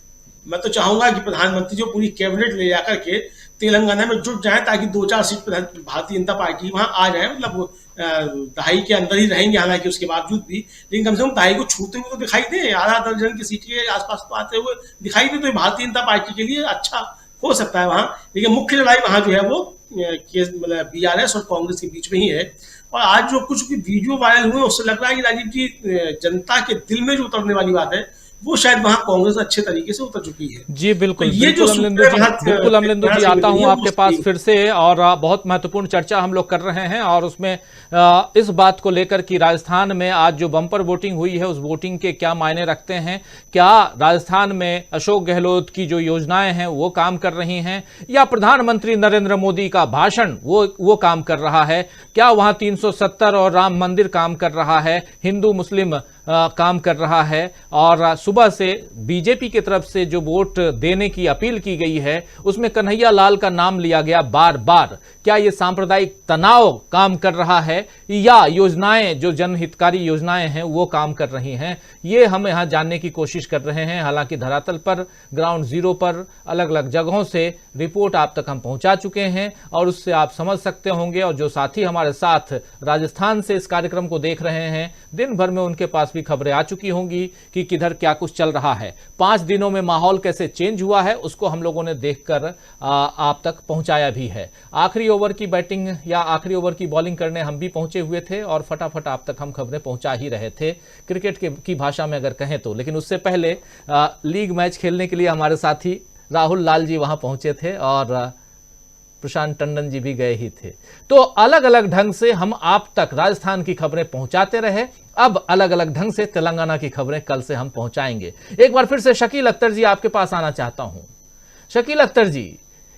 मैं तो चाहूंगा कि प्रधानमंत्री जो पूरी कैबिनेट ले जाकर के तेलंगाना में जुट जाए ताकि 2-4 सीट भारतीय जनता पार्टी वहां आ जाए। मतलब दहाई के अंदर ही रहेंगे हालांकि उसके बावजूद भी, लेकिन कम से कम दहाई को छूते हुए तो दिखाई दे, आधा दर्जन की सीट के आसपास तो आते हुए दिखाई दे। तो भारतीय जनता पार्टी के लिए अच्छा हो सकता है वहां। लेकिन मुख्य लड़ाई वहां जो है वो मतलब बीआरएस और कांग्रेस के बीच में ही है। और आज जो कुछ वीडियो वायरल हुए उससे लग रहा है कि राजीव जी जनता के दिल में जो उतरने वाली बात है वो शायद वहां कांग्रेस अच्छे तरीके से उतर चुकी है। जी बिल्कुल, तो ये जो बिल्कुल अमलेंदु जी आता हूं आपके पास फिर से। और बहुत महत्वपूर्ण चर्चा हम लोग कर रहे हैं और उसमें इस बात को लेकर कि राजस्थान में आज जो बम्पर वोटिंग हुई है उस वोटिंग के क्या मायने रखते हैं। क्या राजस्थान में अशोक गहलोत की जो योजनाएं हैं वो काम कर रही हैं या प्रधानमंत्री नरेंद्र मोदी का भाषण वो काम कर रहा है। क्या वहां 370 और राम मंदिर काम कर रहा है, हिंदू मुस्लिम काम कर रहा है। और सुबह से बीजेपी की तरफ से जो वोट देने की अपील की गई है उसमें कन्हैया लाल का नाम लिया गया बार बार। क्या ये सांप्रदायिक तनाव काम कर रहा है या योजनाएं जो जनहितकारी योजनाएं हैं वो काम कर रही हैं, ये हम यहां जानने की कोशिश कर रहे हैं। हालांकि धरातल पर ग्राउंड जीरो पर अलग अलग जगहों से रिपोर्ट आप तक हम पहुंचा चुके हैं और उससे आप समझ सकते होंगे। और जो साथी हमारे साथ राजस्थान से इस कार्यक्रम को देख रहे हैं दिन भर में उनके पास भी खबरें आ चुकी होंगी कि कि किधर क्या कुछ चल रहा है। 5 दिनों में माहौल कैसे चेंज हुआ है उसको हम लोगों ने देखकर आप तक पहुंचाया भी है। आखिरी ओवर की बैटिंग या आखिरी ओवर की बॉलिंग करने हम भी पहुंचे हुए थे और फटाफट आप तक हम खबरें पहुंचा ही रहे थे, क्रिकेट की भाषा में अगर कहें तो। लेकिन उससे पहले लीग मैच खेलने के लिए हमारे साथी राहुल लाल जी वहां पहुंचे थे और प्रशांत टंडन जी भी गए ही थे। तो अलग अलग ढंग से हम आप तक राजस्थान की खबरें पहुंचाते रहे। अब अलग अलग ढंग से तेलंगाना की खबरें कल से हम पहुंचाएंगे। एक बार फिर से शकील अख्तर जी आपके पास आना चाहता हूं। शकील अख्तर जी,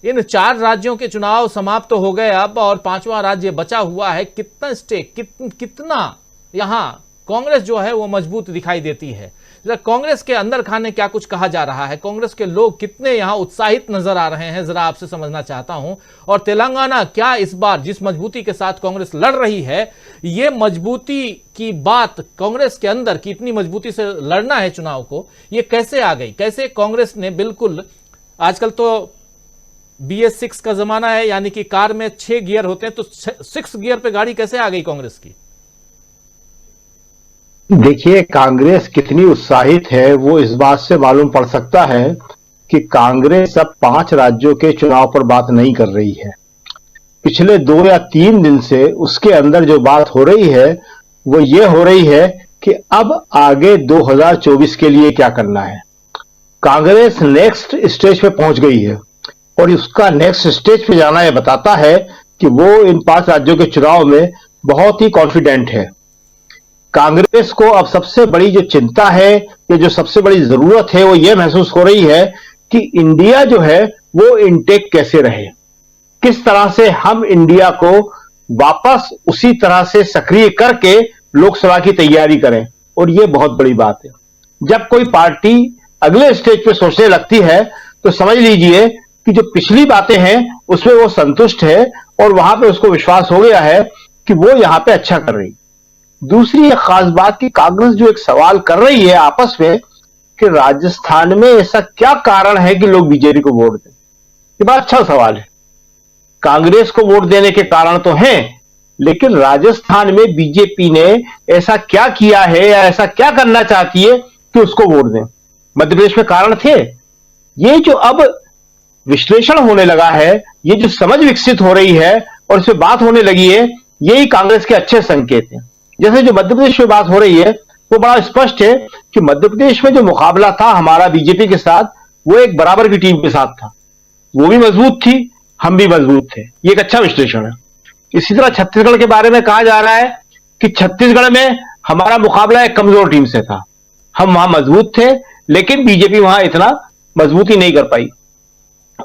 इन 4 राज्यों के चुनाव समाप्त तो हो गए अब और 5वां राज्य बचा हुआ है। कितना स्टेक कितना यहां कांग्रेस जो है वो मजबूत दिखाई देती है? जरा कांग्रेस के अंदर खाने क्या कुछ कहा जा रहा है, कांग्रेस के लोग कितने यहां उत्साहित नजर आ रहे हैं, जरा आपसे समझना चाहता हूं। और तेलंगाना क्या इस बार जिस मजबूती के साथ कांग्रेस लड़ रही है, ये मजबूती की बात कांग्रेस के अंदर की इतनी मजबूती से लड़ना है चुनाव को, ये कैसे आ गई? कैसे कांग्रेस ने बिल्कुल, आजकल तो BS6 का जमाना है, यानी कि कार में 6 गियर होते हैं, तो 6 गियर पे गाड़ी कैसे आ गई कांग्रेस की? देखिए, कांग्रेस कितनी उत्साहित है वो इस बात से मालूम पड़ सकता है कि कांग्रेस अब 5 राज्यों के चुनाव पर बात नहीं कर रही है। पिछले 2 या 3 दिन से उसके अंदर जो बात हो रही है वो ये हो रही है कि अब आगे 2024 के लिए क्या करना है। कांग्रेस नेक्स्ट स्टेज पे पहुंच गई है और उसका नेक्स्ट स्टेज पे जाना यह बताता है कि वो इन 5 राज्यों के चुनाव में बहुत ही कॉन्फिडेंट है। कांग्रेस को अब सबसे बड़ी जो चिंता है या जो सबसे बड़ी जरूरत है वो ये महसूस हो रही है कि इंडिया जो है वो इंटेक कैसे रहे, किस तरह से हम इंडिया को वापस उसी तरह से सक्रिय करके लोकसभा की तैयारी करें। और ये बहुत बड़ी बात है। जब कोई पार्टी अगले स्टेज पे सोचने लगती है तो समझ लीजिए कि जो पिछली बातें हैं उसमें वो संतुष्ट है और वहां पे उसको विश्वास हो गया है कि वो यहां पे अच्छा कर रही। दूसरी एक खास बात कि कांग्रेस जो एक सवाल कर रही है आपस में कि राजस्थान में ऐसा क्या कारण है कि लोग बीजेपी को वोट दें, ये बड़ा अच्छा सवाल है। कांग्रेस को वोट देने के कारण तो हैं, लेकिन राजस्थान में बीजेपी ने ऐसा क्या किया है या ऐसा क्या करना चाहती है कि उसको वोट दें। मध्य प्रदेश में कारण थे। ये जो अब विश्लेषण होने लगा है, ये जो समझ विकसित हो रही है और इस पर बात होने लगी है, यही कांग्रेस के अच्छे संकेत हैं। जैसे जो मध्य प्रदेश में बात हो रही है वो बड़ा स्पष्ट है कि मध्य प्रदेश में जो मुकाबला था हमारा बीजेपी के साथ, वो एक बराबर की टीम के साथ था। वो भी मजबूत थी, हम भी मजबूत थे। ये एक अच्छा विश्लेषण है। इसी तरह छत्तीसगढ़ के बारे में कहा जा रहा है कि छत्तीसगढ़ में हमारा मुकाबला एक कमजोर टीम से था, हम वहां मजबूत थे, लेकिन बीजेपी वहां इतना मजबूती नहीं कर पाई।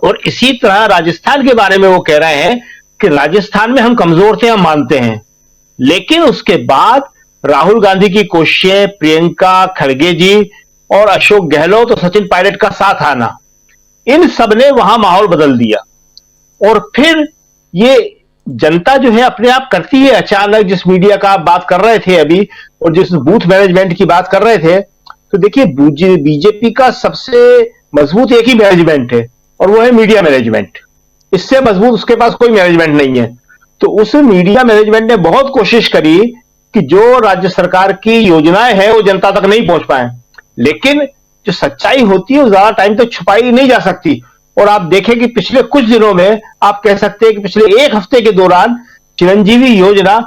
और इसी तरह राजस्थान के बारे में वो कह रहे हैं कि राजस्थान में हम कमजोर थे, हम मानते हैं, लेकिन उसके बाद राहुल गांधी की कोशिशें, प्रियंका खड़गे जी और अशोक गहलोत और सचिन पायलट का साथ आना, इन सब ने वहां माहौल बदल दिया। और फिर ये जनता जो है अपने आप करती है। अचानक जिस मीडिया का आप बात कर रहे थे अभी और जिस बूथ मैनेजमेंट की बात कर रहे थे, तो देखिए बीजेपी का सबसे मजबूत एक ही मैनेजमेंट है और वो है मीडिया मैनेजमेंट। इससे मजबूत उसके पास कोई मैनेजमेंट नहीं है। तो उस मीडिया मैनेजमेंट ने बहुत कोशिश करी कि जो राज्य सरकार की योजनाएं हैं वो जनता तक नहीं पहुंच पाए, लेकिन जो सच्चाई होती है वो ज्यादा टाइम तक छुपाई नहीं जा सकती। और आप देखें कि पिछले कुछ दिनों में आप कह सकते हैं कि पिछले 1 हफ्ते के दौरान चिरंजीवी योजना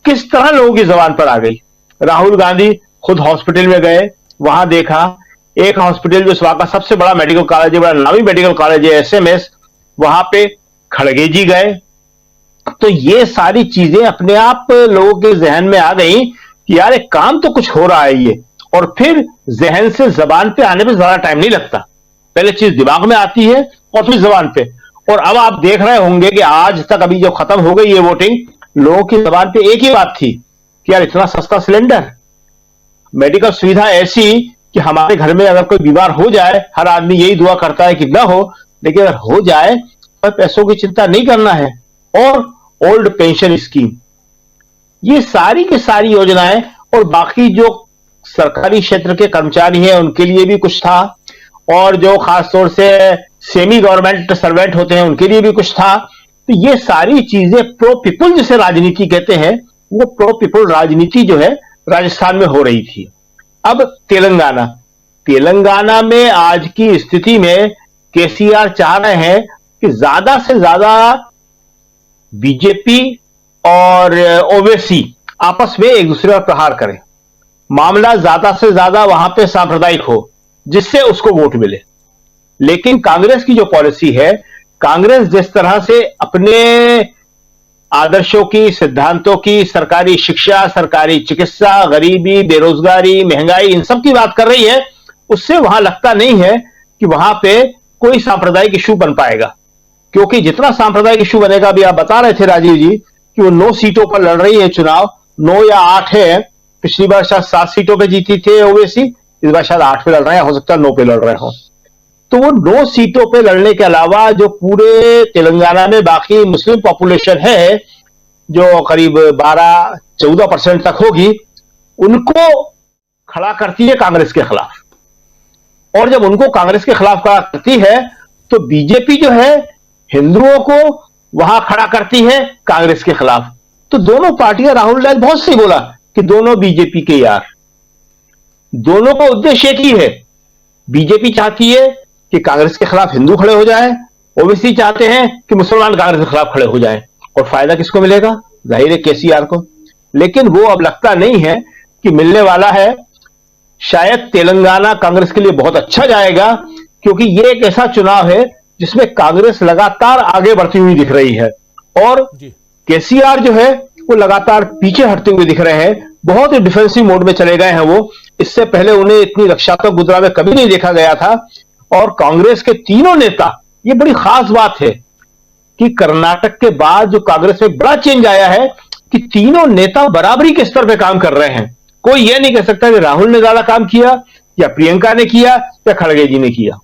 किस तरह लोगों की जबान पर आ गई। राहुल गांधी खुद हॉस्पिटल में गए, वहां देखा एक हॉस्पिटल जो वहां का सबसे बड़ा मेडिकल कॉलेज है, बड़ा नामी मेडिकल कॉलेज है SMS, वहां पे खड़गे जी गए। तो ये सारी चीजें अपने आप लोगों के जहन में आ गई कि यार एक काम तो कुछ हो रहा है ये। और फिर जहन से जबान पे आने पे ज्यादा टाइम नहीं लगता, पहले चीज दिमाग में आती है और फिर जबान पे। और अब आप देख रहे होंगे कि आज तक अभी जो खत्म हो गई ये वोटिंग, लोगों की जबान पे एक ही बात थी कि यार इतना सस्ता सिलेंडर, मेडिकल सुविधा ऐसी कि हमारे घर में अगर कोई बीमार हो जाए, हर आदमी यही दुआ करता है कि ना हो, लेकिन अगर हो जाए तो पैसों की चिंता नहीं करना है। और ओल्ड पेंशन स्कीम, ये सारी की सारी योजनाएं, और बाकी जो सरकारी क्षेत्र के कर्मचारी हैं उनके लिए भी कुछ था, और जो खासतौर से सेमी गवर्नमेंट सर्वेंट होते हैं उनके लिए भी कुछ था। तो ये सारी चीजें प्रो पीपुल जिसे राजनीति कहते हैं, वो प्रो पीपुल राजनीति जो है राजस्थान में हो रही थी। अब तेलंगाना, तेलंगाना में आज की स्थिति में केसीआर चाह रहे हैं कि ज्यादा से ज्यादा बीजेपी और ओवैसी आपस में एक दूसरे पर प्रहार करें, मामला ज्यादा से ज्यादा वहां पे सांप्रदायिक हो, जिससे उसको वोट मिले। लेकिन कांग्रेस की जो पॉलिसी है, कांग्रेस जिस तरह से अपने आदर्शों की, सिद्धांतों की, सरकारी शिक्षा, सरकारी चिकित्सा, गरीबी, बेरोजगारी, महंगाई, इन सब की बात कर रही है, उससे वहां लगता नहीं है कि वहां पे कोई सांप्रदायिक इशू बन पाएगा। क्योंकि जितना सांप्रदायिक इशू बनेगा, अभी आप बता रहे थे राजीव जी कि वो 9 सीटों पर लड़ रही है चुनाव, 9 या 8 है। पिछली बार शायद 7 सीटों पे जीती थे ओवैसी, इस बार शायद 8 पे लड़ रहे हैं, हो सकता है 9 पे लड़ रहे हो। तो वो 9 सीटों पे लड़ने के अलावा जो पूरे तेलंगाना में बाकी मुस्लिम पॉपुलेशन है, जो करीब 12-14% तक होगी, उनको खड़ा करती है कांग्रेस के खिलाफ। और जब उनको कांग्रेस के खिलाफ खड़ा करती है तो बीजेपी जो है हिंदुओं को वहां खड़ा करती है कांग्रेस के खिलाफ। तो दोनों पार्टियां, राहुल ने बहुत सही बोला कि दोनों बीजेपी के यार, दोनों का उद्देश्य एक ही है। बीजेपी चाहती है कि कांग्रेस के खिलाफ हिंदू खड़े हो जाए, ओबीसी चाहते हैं कि मुसलमान कांग्रेस के खिलाफ खड़े हो जाएं। और फायदा किसको मिलेगा? जाहिर है केसीआर को। लेकिन वो अब लगता नहीं है कि मिलने वाला है। शायद तेलंगाना कांग्रेस के लिए बहुत अच्छा जाएगा, क्योंकि ये एक ऐसा चुनाव है जिसमें कांग्रेस लगातार आगे बढ़ती हुई दिख रही है और केसीआर जो है वो लगातार पीछे हटते हुए दिख रहे हैं। बहुत ही डिफेंसिव मोड में चले गए हैं वो। इससे पहले उन्हें इतनी रक्षात्मक मुद्रा में कभी नहीं देखा गया था। और कांग्रेस के तीनों नेता, ये बड़ी खास बात है कि कर्नाटक के बाद जो कांग्रेस में बड़ा चेंज आया है कि तीनों नेता बराबरी के स्तर पर काम कर रहे हैं। कोई यह नहीं कह सकता कि राहुल ने ज्यादा काम किया या प्रियंका ने किया या खड़गे जी ने किया।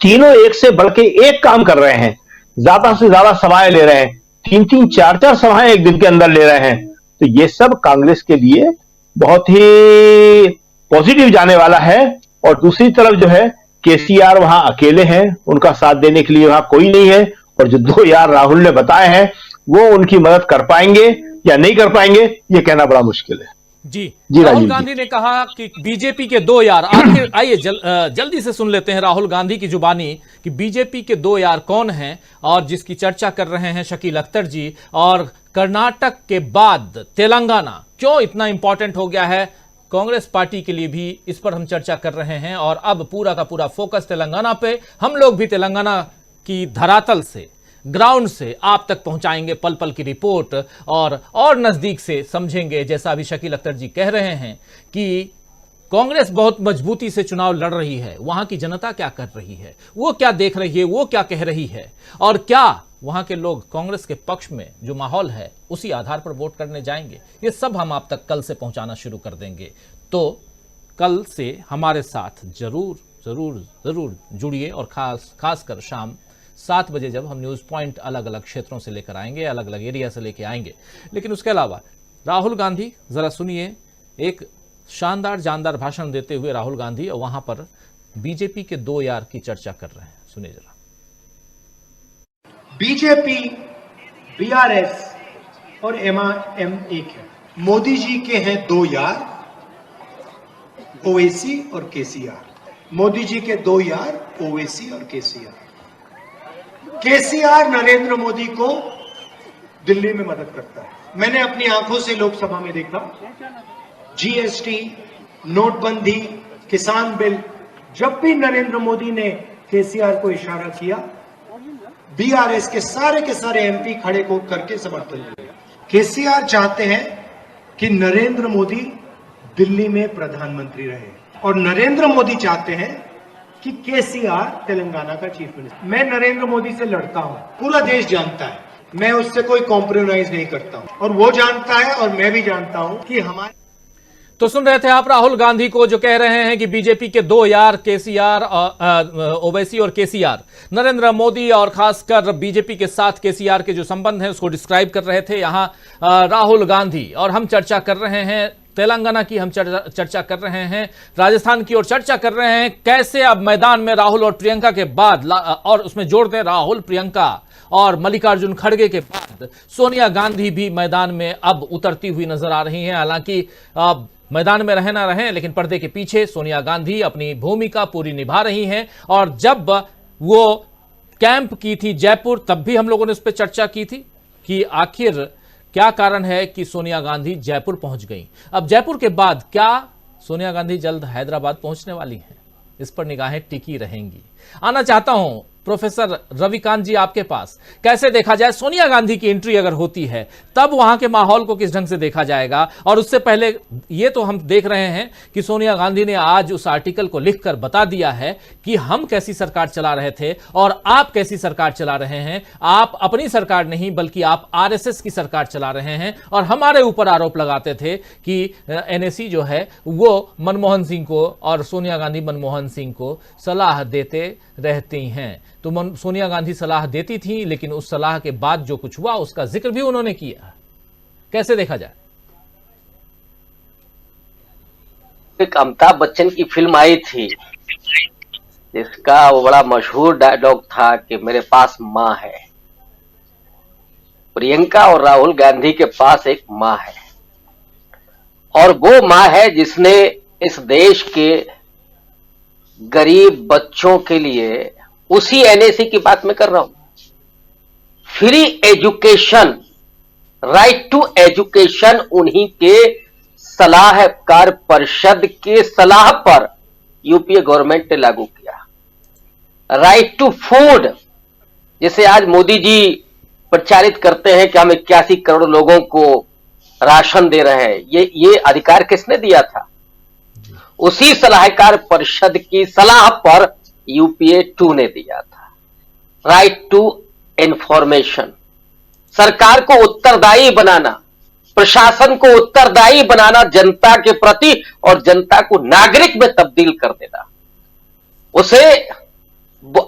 तीनों एक से बढ़ के एक काम कर रहे हैं, ज्यादा से ज्यादा सभाएं ले रहे हैं, 3-3, 4-4 सभाएं एक दिन के अंदर ले रहे हैं। तो ये सब कांग्रेस के लिए बहुत ही पॉजिटिव जाने वाला है। और दूसरी तरफ जो है केसीआर वहां अकेले हैं, उनका साथ देने के लिए वहां कोई नहीं है। और जो 2 यार राहुल ने बताए हैं वो उनकी मदद कर पाएंगे या नहीं कर पाएंगे, ये कहना बड़ा मुश्किल है। जी राहुल गांधी ने कहा कि बीजेपी के 2 यार, आइए जल्दी से सुन लेते हैं राहुल गांधी की जुबानी कि बीजेपी के 2 यार कौन हैं और जिसकी चर्चा कर रहे हैं शकील अख्तर जी। और कर्नाटक के बाद तेलंगाना क्यों इतना इंपॉर्टेंट हो गया है कांग्रेस पार्टी के लिए भी, इस पर हम चर्चा कर रहे हैं। और अब पूरा का पूरा फोकस तेलंगाना पे, हम लोग भी तेलंगाना की धरातल से, ग्राउंड से आप तक पहुंचाएंगे पल पल की रिपोर्ट और नजदीक से समझेंगे। जैसा अभी शकील अख्तर जी कह रहे हैं कि कांग्रेस बहुत मजबूती से चुनाव लड़ रही है, वहां की जनता क्या कर रही है, वो क्या देख रही है, वो क्या कह रही है, और क्या वहां के लोग कांग्रेस के पक्ष में जो माहौल है उसी आधार पर वोट करने जाएंगे। ये सब हम आप तक कल से पहुंचाना शुरू कर देंगे। तो कल से हमारे साथ जरूर जरूर जरूर जुड़िए। और खासकर शाम 7 बजे जब हम न्यूज़ पॉइंट अलग अलग क्षेत्रों से लेकर आएंगे, अलग अलग एरिया से लेकर आएंगे। लेकिन उसके अलावा राहुल गांधी, जरा सुनिए, एक शानदार जानदार भाषण देते हुए राहुल गांधी और वहां पर बीजेपी के 2 यार की चर्चा कर रहे हैं। सुनिए जरा। बीजेपी, बीआरएस और एमआईएम एक है। मोदी जी के हैं 2 यार, ओवैसी और केसीआर। मोदी जी के 2 यार, ओवैसी और केसीआर। केसीआर नरेंद्र मोदी को दिल्ली में मदद करता है। मैंने अपनी आंखों से लोकसभा में देखा, जीएसटी, नोटबंदी, किसान बिल, जब भी नरेंद्र मोदी ने केसीआर को इशारा किया, बीआरएस के सारे एमपी खड़े को करके समर्थन दिया। केसीआर चाहते हैं कि नरेंद्र मोदी दिल्ली में प्रधानमंत्री रहे और नरेंद्र मोदी चाहते हैं कि केसीआर तेलंगाना का चीफ मिनिस्टर। मैं नरेंद्र मोदी से लड़ता हूं, पूरा देश जानता है, मैं उससे कोई कॉम्प्रोमाइज नहीं करता हूं और वो जानता है और मैं भी जानता हूं कि हमारे। तो सुन रहे थे आप राहुल गांधी को जो कह रहे हैं कि बीजेपी के 2 यार केसीआर, ओवैसी और केसीआर, नरेंद्र मोदी और खासकर बीजेपी के साथ केसीआर के जो संबंध हैं उसको डिस्क्राइब कर रहे थे यहां राहुल गांधी। और हम चर्चा कर रहे हैं तेलंगाना की, हम चर्चा कर रहे हैं राजस्थान की, और चर्चा कर रहे हैं कैसे अब मैदान में राहुल और प्रियंका के बाद, और उसमें जोड़ दें राहुल, प्रियंका और मल्लिकार्जुन खड़गे के बाद सोनिया गांधी भी मैदान में अब उतरती हुई नजर आ रही हैं। हालांकि मैदान में रहे ना रहें, लेकिन पर्दे के पीछे सोनिया गांधी अपनी भूमिका पूरी निभा रही हैं। और जब वो कैंप की थी जयपुर, तब भी हम लोगों ने उस पर चर्चा की थी कि आखिर क्या कारण है कि सोनिया गांधी जयपुर पहुंच गई। अब जयपुर के बाद क्या सोनिया गांधी जल्द हैदराबाद पहुंचने वाली हैं, इस पर निगाहें टिकी रहेंगी। आना चाहता हूं प्रोफेसर रविकांत जी आपके पास, कैसे देखा जाए सोनिया गांधी की एंट्री अगर होती है तब वहां के माहौल को किस ढंग से देखा जाएगा। और उससे पहले ये तो हम देख रहे हैं कि सोनिया गांधी ने आज उस आर्टिकल को लिखकर बता दिया है कि हम कैसी सरकार चला रहे थे और आप कैसी सरकार चला रहे हैं। आप अपनी सरकार नहीं बल्कि आप आरएसएस की सरकार चला रहे हैं और हमारे ऊपर आरोप लगाते थे कि एनएसी जो है वो मनमोहन सिंह को और सोनिया गांधी मनमोहन सिंह को सलाह देते रहती हैं। तो सोनिया गांधी सलाह देती थी, लेकिन उस सलाह के बाद जो कुछ हुआ उसका जिक्र भी उन्होंने किया। कैसे देखा जाए? एक अमिताभ बच्चन की फिल्म आई थी जिसका वो बड़ा मशहूर डायलॉग था कि मेरे पास मां है। प्रियंका और राहुल गांधी के पास एक मां है, और वो मां है जिसने इस देश के गरीब बच्चों के लिए, उसी एनएसी की बात मैं कर रहा हूं, free education, right to education उन्हीं के सलाहकार परिषद के सलाह पर यूपीए गवर्नमेंट ने लागू किया। राइट टू फूड, जिसे आज मोदी जी प्रचारित करते हैं कि हम 81 करोड़ लोगों को राशन दे रहे हैं, ये अधिकार किसने दिया था? उसी सलाहकार परिषद की सलाह पर यूपीए 2 ने दिया था। राइट टू इंफॉर्मेशन, सरकार को उत्तरदायी बनाना, प्रशासन को उत्तरदायी बनाना जनता के प्रति, और जनता को नागरिक में तब्दील कर देना, उसे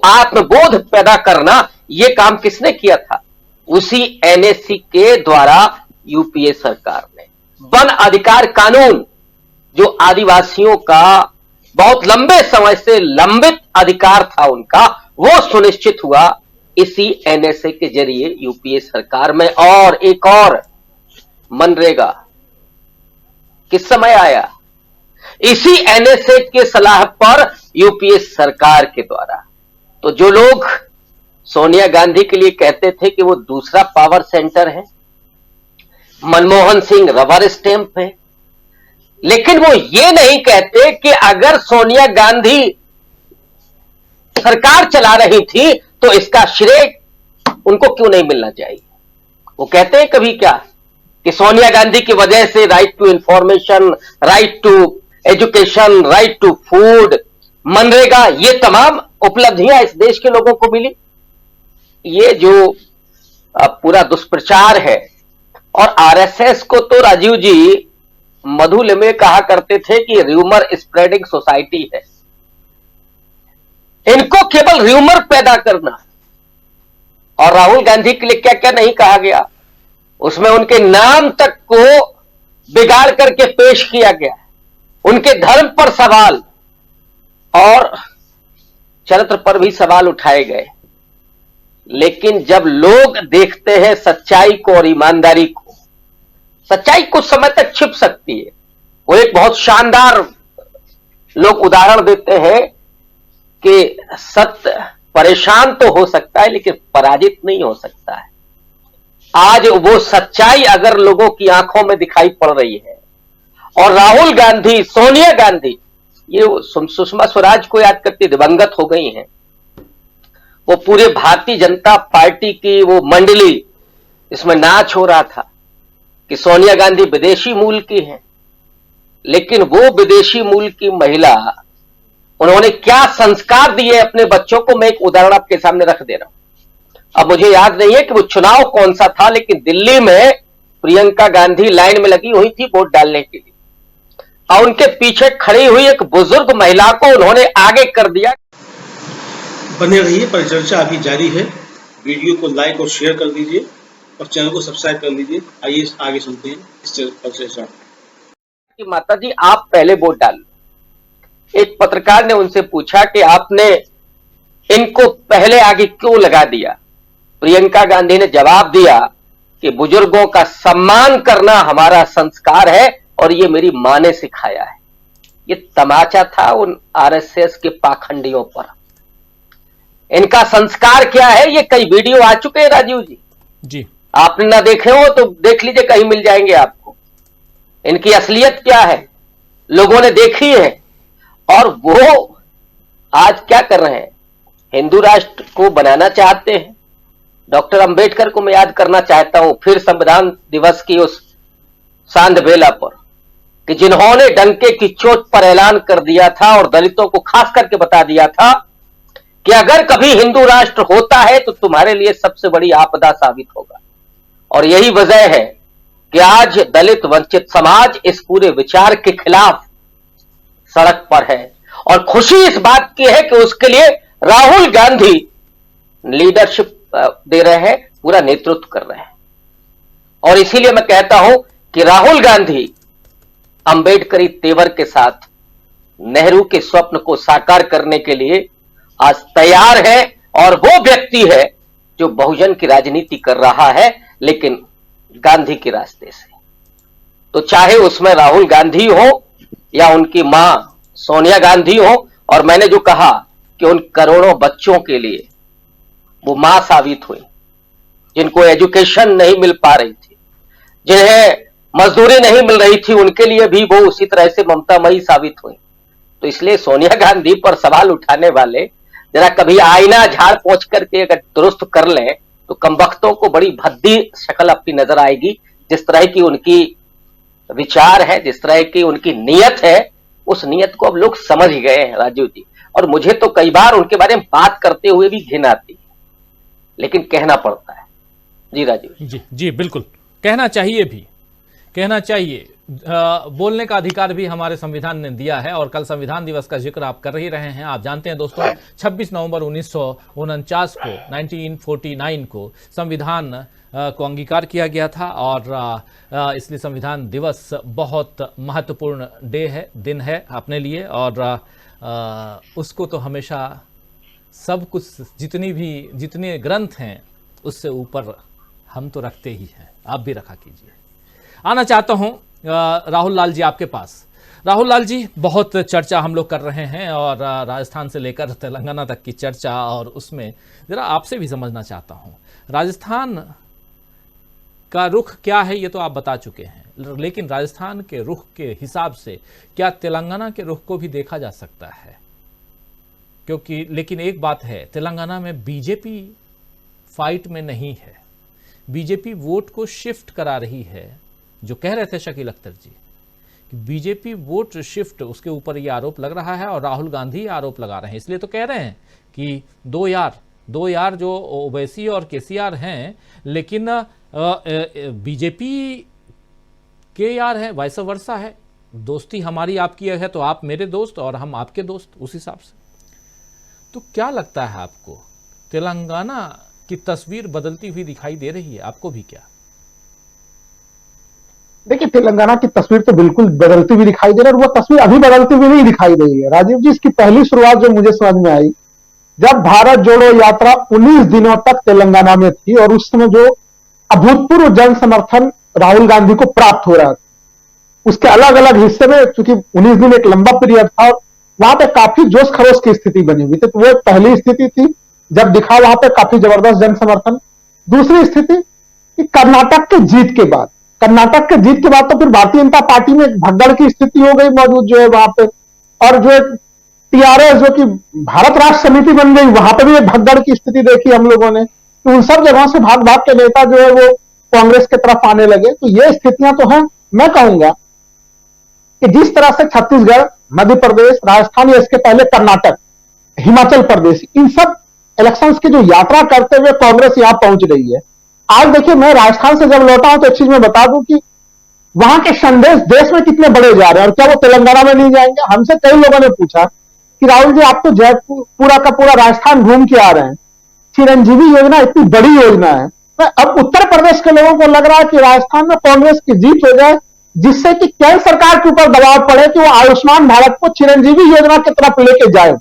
आत्मबोध पैदा करना, यह काम किसने किया था? उसी एनएसी के द्वारा यूपीए सरकार ने। वन अधिकार कानून, जो आदिवासियों का बहुत लंबे समय से लंबित अधिकार था उनका, वो सुनिश्चित हुआ इसी एनएसए के जरिए यूपीए सरकार में। और एक और मनरेगा किस समय आया? इसी एनएसए के सलाह पर यूपीए सरकार के द्वारा। तो जो लोग सोनिया गांधी के लिए कहते थे कि वो दूसरा पावर सेंटर है, मनमोहन सिंह रबर स्टैंप है, लेकिन वो ये नहीं कहते कि अगर सोनिया गांधी सरकार चला रही थी तो इसका श्रेय उनको क्यों नहीं मिलना चाहिए। वो कहते हैं कभी क्या कि सोनिया गांधी की वजह से right to information, right to education, right to food, मनरेगा, ये तमाम उपलब्धियां इस देश के लोगों को मिली। ये जो पूरा दुष्प्रचार है, और आरएसएस को तो राजीव जी मधुल में कहा करते थे कि र्यूमर स्प्रेडिंग सोसाइटी है। इनको केवल र्यूमर पैदा करना। और राहुल गांधी के लिए क्या क्या नहीं कहा गया, उसमें उनके नाम तक को बिगाड़ करके पेश किया गया, उनके धर्म पर सवाल और चरित्र पर भी सवाल उठाए गए। लेकिन जब लोग देखते हैं सच्चाई को और ईमानदारी को, सच्चाई कुछ समय तक छिप सकती है। वो एक बहुत शानदार लोग उदाहरण देते हैं कि सत्य परेशान तो हो सकता है लेकिन पराजित नहीं हो सकता है। आज वो सच्चाई अगर लोगों की आंखों में दिखाई पड़ रही है, और राहुल गांधी, सोनिया गांधी, ये सुषमा स्वराज को याद करती दिवंगत हो गई हैं, वो पूरे भारतीय जनता पार्टी की वो मंडली, इसमें नाच हो रहा था कि सोनिया गांधी विदेशी मूल की हैं। लेकिन वो विदेशी मूल की महिला, उन्होंने क्या संस्कार दिए अपने बच्चों को, मैं एक उदाहरण आपके सामने रख दे रहा हूं। अब मुझे याद नहीं है कि वो चुनाव कौन सा था, लेकिन दिल्ली में प्रियंका गांधी लाइन में लगी हुई थी वोट डालने के लिए, और उनके पीछे खड़ी हुई एक बुजुर्ग महिला को उन्होंने आगे कर दिया। बने रहिए, परिचर्चा अभी जारी है। वीडियो को लाइक और शेयर कर दीजिए और चैनल को सब्सक्राइब कर लीजिए। आइए आगे सुनते हैं इस परिचर्चा। माता जी, आप पहले वोट डाल। एक पत्रकार ने उनसे पूछा कि आपने इनको पहले आगे क्यों लगा दिया। प्रियंका गांधी ने जवाब दिया कि बुजुर्गों का सम्मान करना हमारा संस्कार है, और ये मेरी मां ने सिखाया है। ये तमाचा था उन आरएसएस के पाखंडियों पर। इनका संस्कार क्या है, ये कई वीडियो आ चुके हैं राजीव जी, आपने ना देखे हो तो देख लीजिए, कहीं मिल जाएंगे आपको। इनकी असलियत क्या है लोगों ने देखी है, और वो आज क्या कर रहे हैं, हिंदू राष्ट्र को बनाना चाहते हैं। डॉक्टर अंबेडकर को मैं याद करना चाहता हूं फिर संविधान दिवस की उस सांध बेला पर, कि जिन्होंने डंके की चोट पर ऐलान कर दिया था और दलितों को खास करके बता दिया था कि अगर कभी हिंदू राष्ट्र होता है तो तुम्हारे लिए सबसे बड़ी आपदा साबित होगा। और यही वजह है कि आज दलित वंचित समाज इस पूरे विचार के खिलाफ सड़क पर है। और खुशी इस बात की है कि उसके लिए राहुल गांधी लीडरशिप दे रहे हैं, पूरा नेतृत्व कर रहे हैं। और इसीलिए मैं कहता हूं कि राहुल गांधी अंबेडकरी तेवर के साथ नेहरू के स्वप्न को साकार करने के लिए आज तैयार है, और वो व्यक्ति है जो बहुजन की राजनीति कर रहा है, लेकिन गांधी के रास्ते से। तो चाहे उसमें राहुल गांधी हो या उनकी मां सोनिया गांधी हो, और मैंने जो कहा कि उन करोड़ों बच्चों के लिए वो मां साबित हुई, जिनको एजुकेशन नहीं मिल पा रही थी, जिन्हें मजदूरी नहीं मिल रही थी, उनके लिए भी वो उसी तरह से ममतामयी साबित हुई। तो इसलिए सोनिया गांधी पर सवाल उठाने वाले जरा कभी आईना झाड़ पोंछ करके अगर दुरुस्त कर लें तो कमबख्तों को बड़ी भद्दी शक्ल अपनी नजर आएगी। जिस तरह की उनकी विचार है, जिस तरह की उनकी नीयत है, उस नीयत को अब लोग समझ गए हैं राजीव जी। और मुझे तो कई बार उनके बारे में बात करते हुए भी घिन आती है, लेकिन कहना पड़ता है। जी राजीव जी बिल्कुल, कहना चाहिए भी, कहना चाहिए। बोलने का अधिकार भी हमारे संविधान ने दिया है। और कल संविधान दिवस का जिक्र आप कर ही रहे हैं। आप जानते हैं दोस्तों, 26 नवंबर 1949 को 1949 को संविधान को अंगीकार किया गया था, और इसलिए संविधान दिवस बहुत महत्वपूर्ण दिन है अपने लिए। और उसको तो हमेशा सब कुछ, जितने ग्रंथ हैं उससे ऊपर हम तो रखते ही हैं। आप भी रखा कीजिए। आना चाहता हूं राहुल लाल जी आपके पास। राहुल लाल जी, बहुत चर्चा हम लोग कर रहे हैं, और राजस्थान से लेकर तेलंगाना तक की चर्चा, और उसमें जरा आपसे भी समझना चाहता हूं, राजस्थान का रुख क्या है ये तो आप बता चुके हैं, लेकिन राजस्थान के रुख के हिसाब से क्या तेलंगाना के रुख को भी देखा जा सकता है? क्योंकि लेकिन एक बात है, तेलंगाना में बीजेपी फाइट में नहीं है। बीजेपी वोट को शिफ्ट करा रही है, जो कह रहे थे शकील अख्तर जी कि बीजेपी वोट शिफ्ट, उसके ऊपर ये आरोप लग रहा है, और राहुल गांधी आरोप लगा रहे हैं। इसलिए तो कह रहे हैं कि दो यार जो ओवैसी और केसीआर हैं, लेकिन बीजेपी के यार हैं, वैसा वर्षा है। दोस्ती हमारी आपकी है तो आप मेरे दोस्त और हम आपके दोस्त, उस हिसाब से। तो क्या लगता है आपको, तेलंगाना की तस्वीर बदलती हुई दिखाई दे रही है आपको भी क्या? देखिए, तेलंगाना की तस्वीर तो बिल्कुल बदलती हुई दिखाई दे रही है, और वो तस्वीर अभी बदलती हुई नहीं दिखाई दे रही है राजीव जी। इसकी पहली शुरुआत जो मुझे समझ में आई, जब भारत जोड़ो यात्रा 19 दिनों तक तेलंगाना में थी, और उस समय जो अभूतपूर्व जन समर्थन राहुल गांधी को प्राप्त हो रहा था, उसके अलग अलग हिस्से में, क्योंकि 19 दिन एक लंबा पीरियड था, और वहां पे काफी जोश खरोश की स्थिति बनी हुई थी। तो वो पहली स्थिति थी जब दिखा वहां पे काफी जबरदस्त जन समर्थन। दूसरी स्थिति कि कर्नाटक की जीत के बाद तो फिर भारतीय जनता पार्टी में एक भगदड़ की स्थिति हो गई मौजूद जो है वहां पे, और जो टीआरएस जो कि भारत राष्ट्र समिति बन गई, वहां पे भी एक भगदड़ की स्थिति देखी हम लोगों ने। तो उन सब जगहों से भाग भाग के नेता जो है वो कांग्रेस की तरफ आने लगे। तो ये स्थितियां तो हैं। मैं कहूंगा कि जिस तरह से छत्तीसगढ़, मध्य प्रदेश, राजस्थान या इसके पहले कर्नाटक, हिमाचल प्रदेश, इन सब इलेक्शंस की जो यात्रा करते हुए कांग्रेस यहां पहुंच रही है। आज देखिए, मैं राजस्थान से जब लौटा हूं तो एक चीज मैं बता दूं कि वहां के संदेश देश में कितने बड़े जा रहे हैं, और क्या वो तेलंगाना में नहीं जाएंगे? हमसे कई लोगों ने पूछा कि राहुल जी, आप तो जयपुर पूरा का पूरा राजस्थान घूम के आ रहे हैं, चिरंजीवी योजना इतनी बड़ी योजना है। अब उत्तर प्रदेश के लोगों को लग रहा है कि राजस्थान में कांग्रेस की जीत हो जाए, जिससे कि केंद्र सरकार के ऊपर दबाव पड़े कि वो आयुष्मान भारत को चिरंजीवी योजना की तरफ लेके जाए।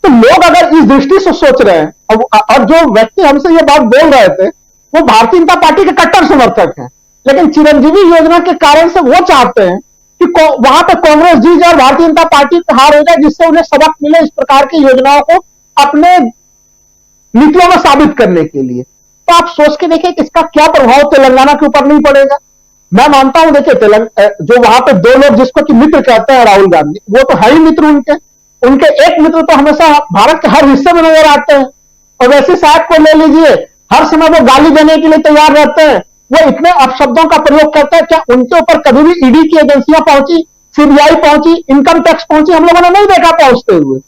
तो लोग अगर इस दृष्टि से सोच रहे हैं, और जो व्यक्ति हमसे ये बात बोल रहे थे वो भारतीय जनता पार्टी के कट्टर समर्थक हैं, लेकिन चिरंजीवी योजना के कारण से वो चाहते हैं कि वहां पे कांग्रेस जीत जाए और भारतीय जनता पार्टी हार हो जाए, जिससे उन्हें सबक मिले इस प्रकार की योजनाओं को अपने नीतियों में साबित करने के लिए। तो आप सोच के देखिए कि इसका क्या प्रभाव तेलंगाना के ऊपर नहीं पड़ेगा। मैं मानता हूं, देखिए जो वहां पे दो लोग जिसको कि मित्र कहते हैं राहुल गांधी, वो तो है ही मित्र उनके एक मित्र तो हमेशा भारत के हर हिस्से में नजर आते हैं। और वैसे साहब को ले लीजिए, हर समय वो गाली देने के लिए तैयार रहते हैं, वो इतने अपशब्दों का प्रयोग करते हैं। क्या उनके ऊपर कभी भी ईडी की एजेंसियां पहुंची, सीबीआई पहुंची, इनकम टैक्स पहुंची? हम लोगों ने नहीं देखा पहुंचते हुए।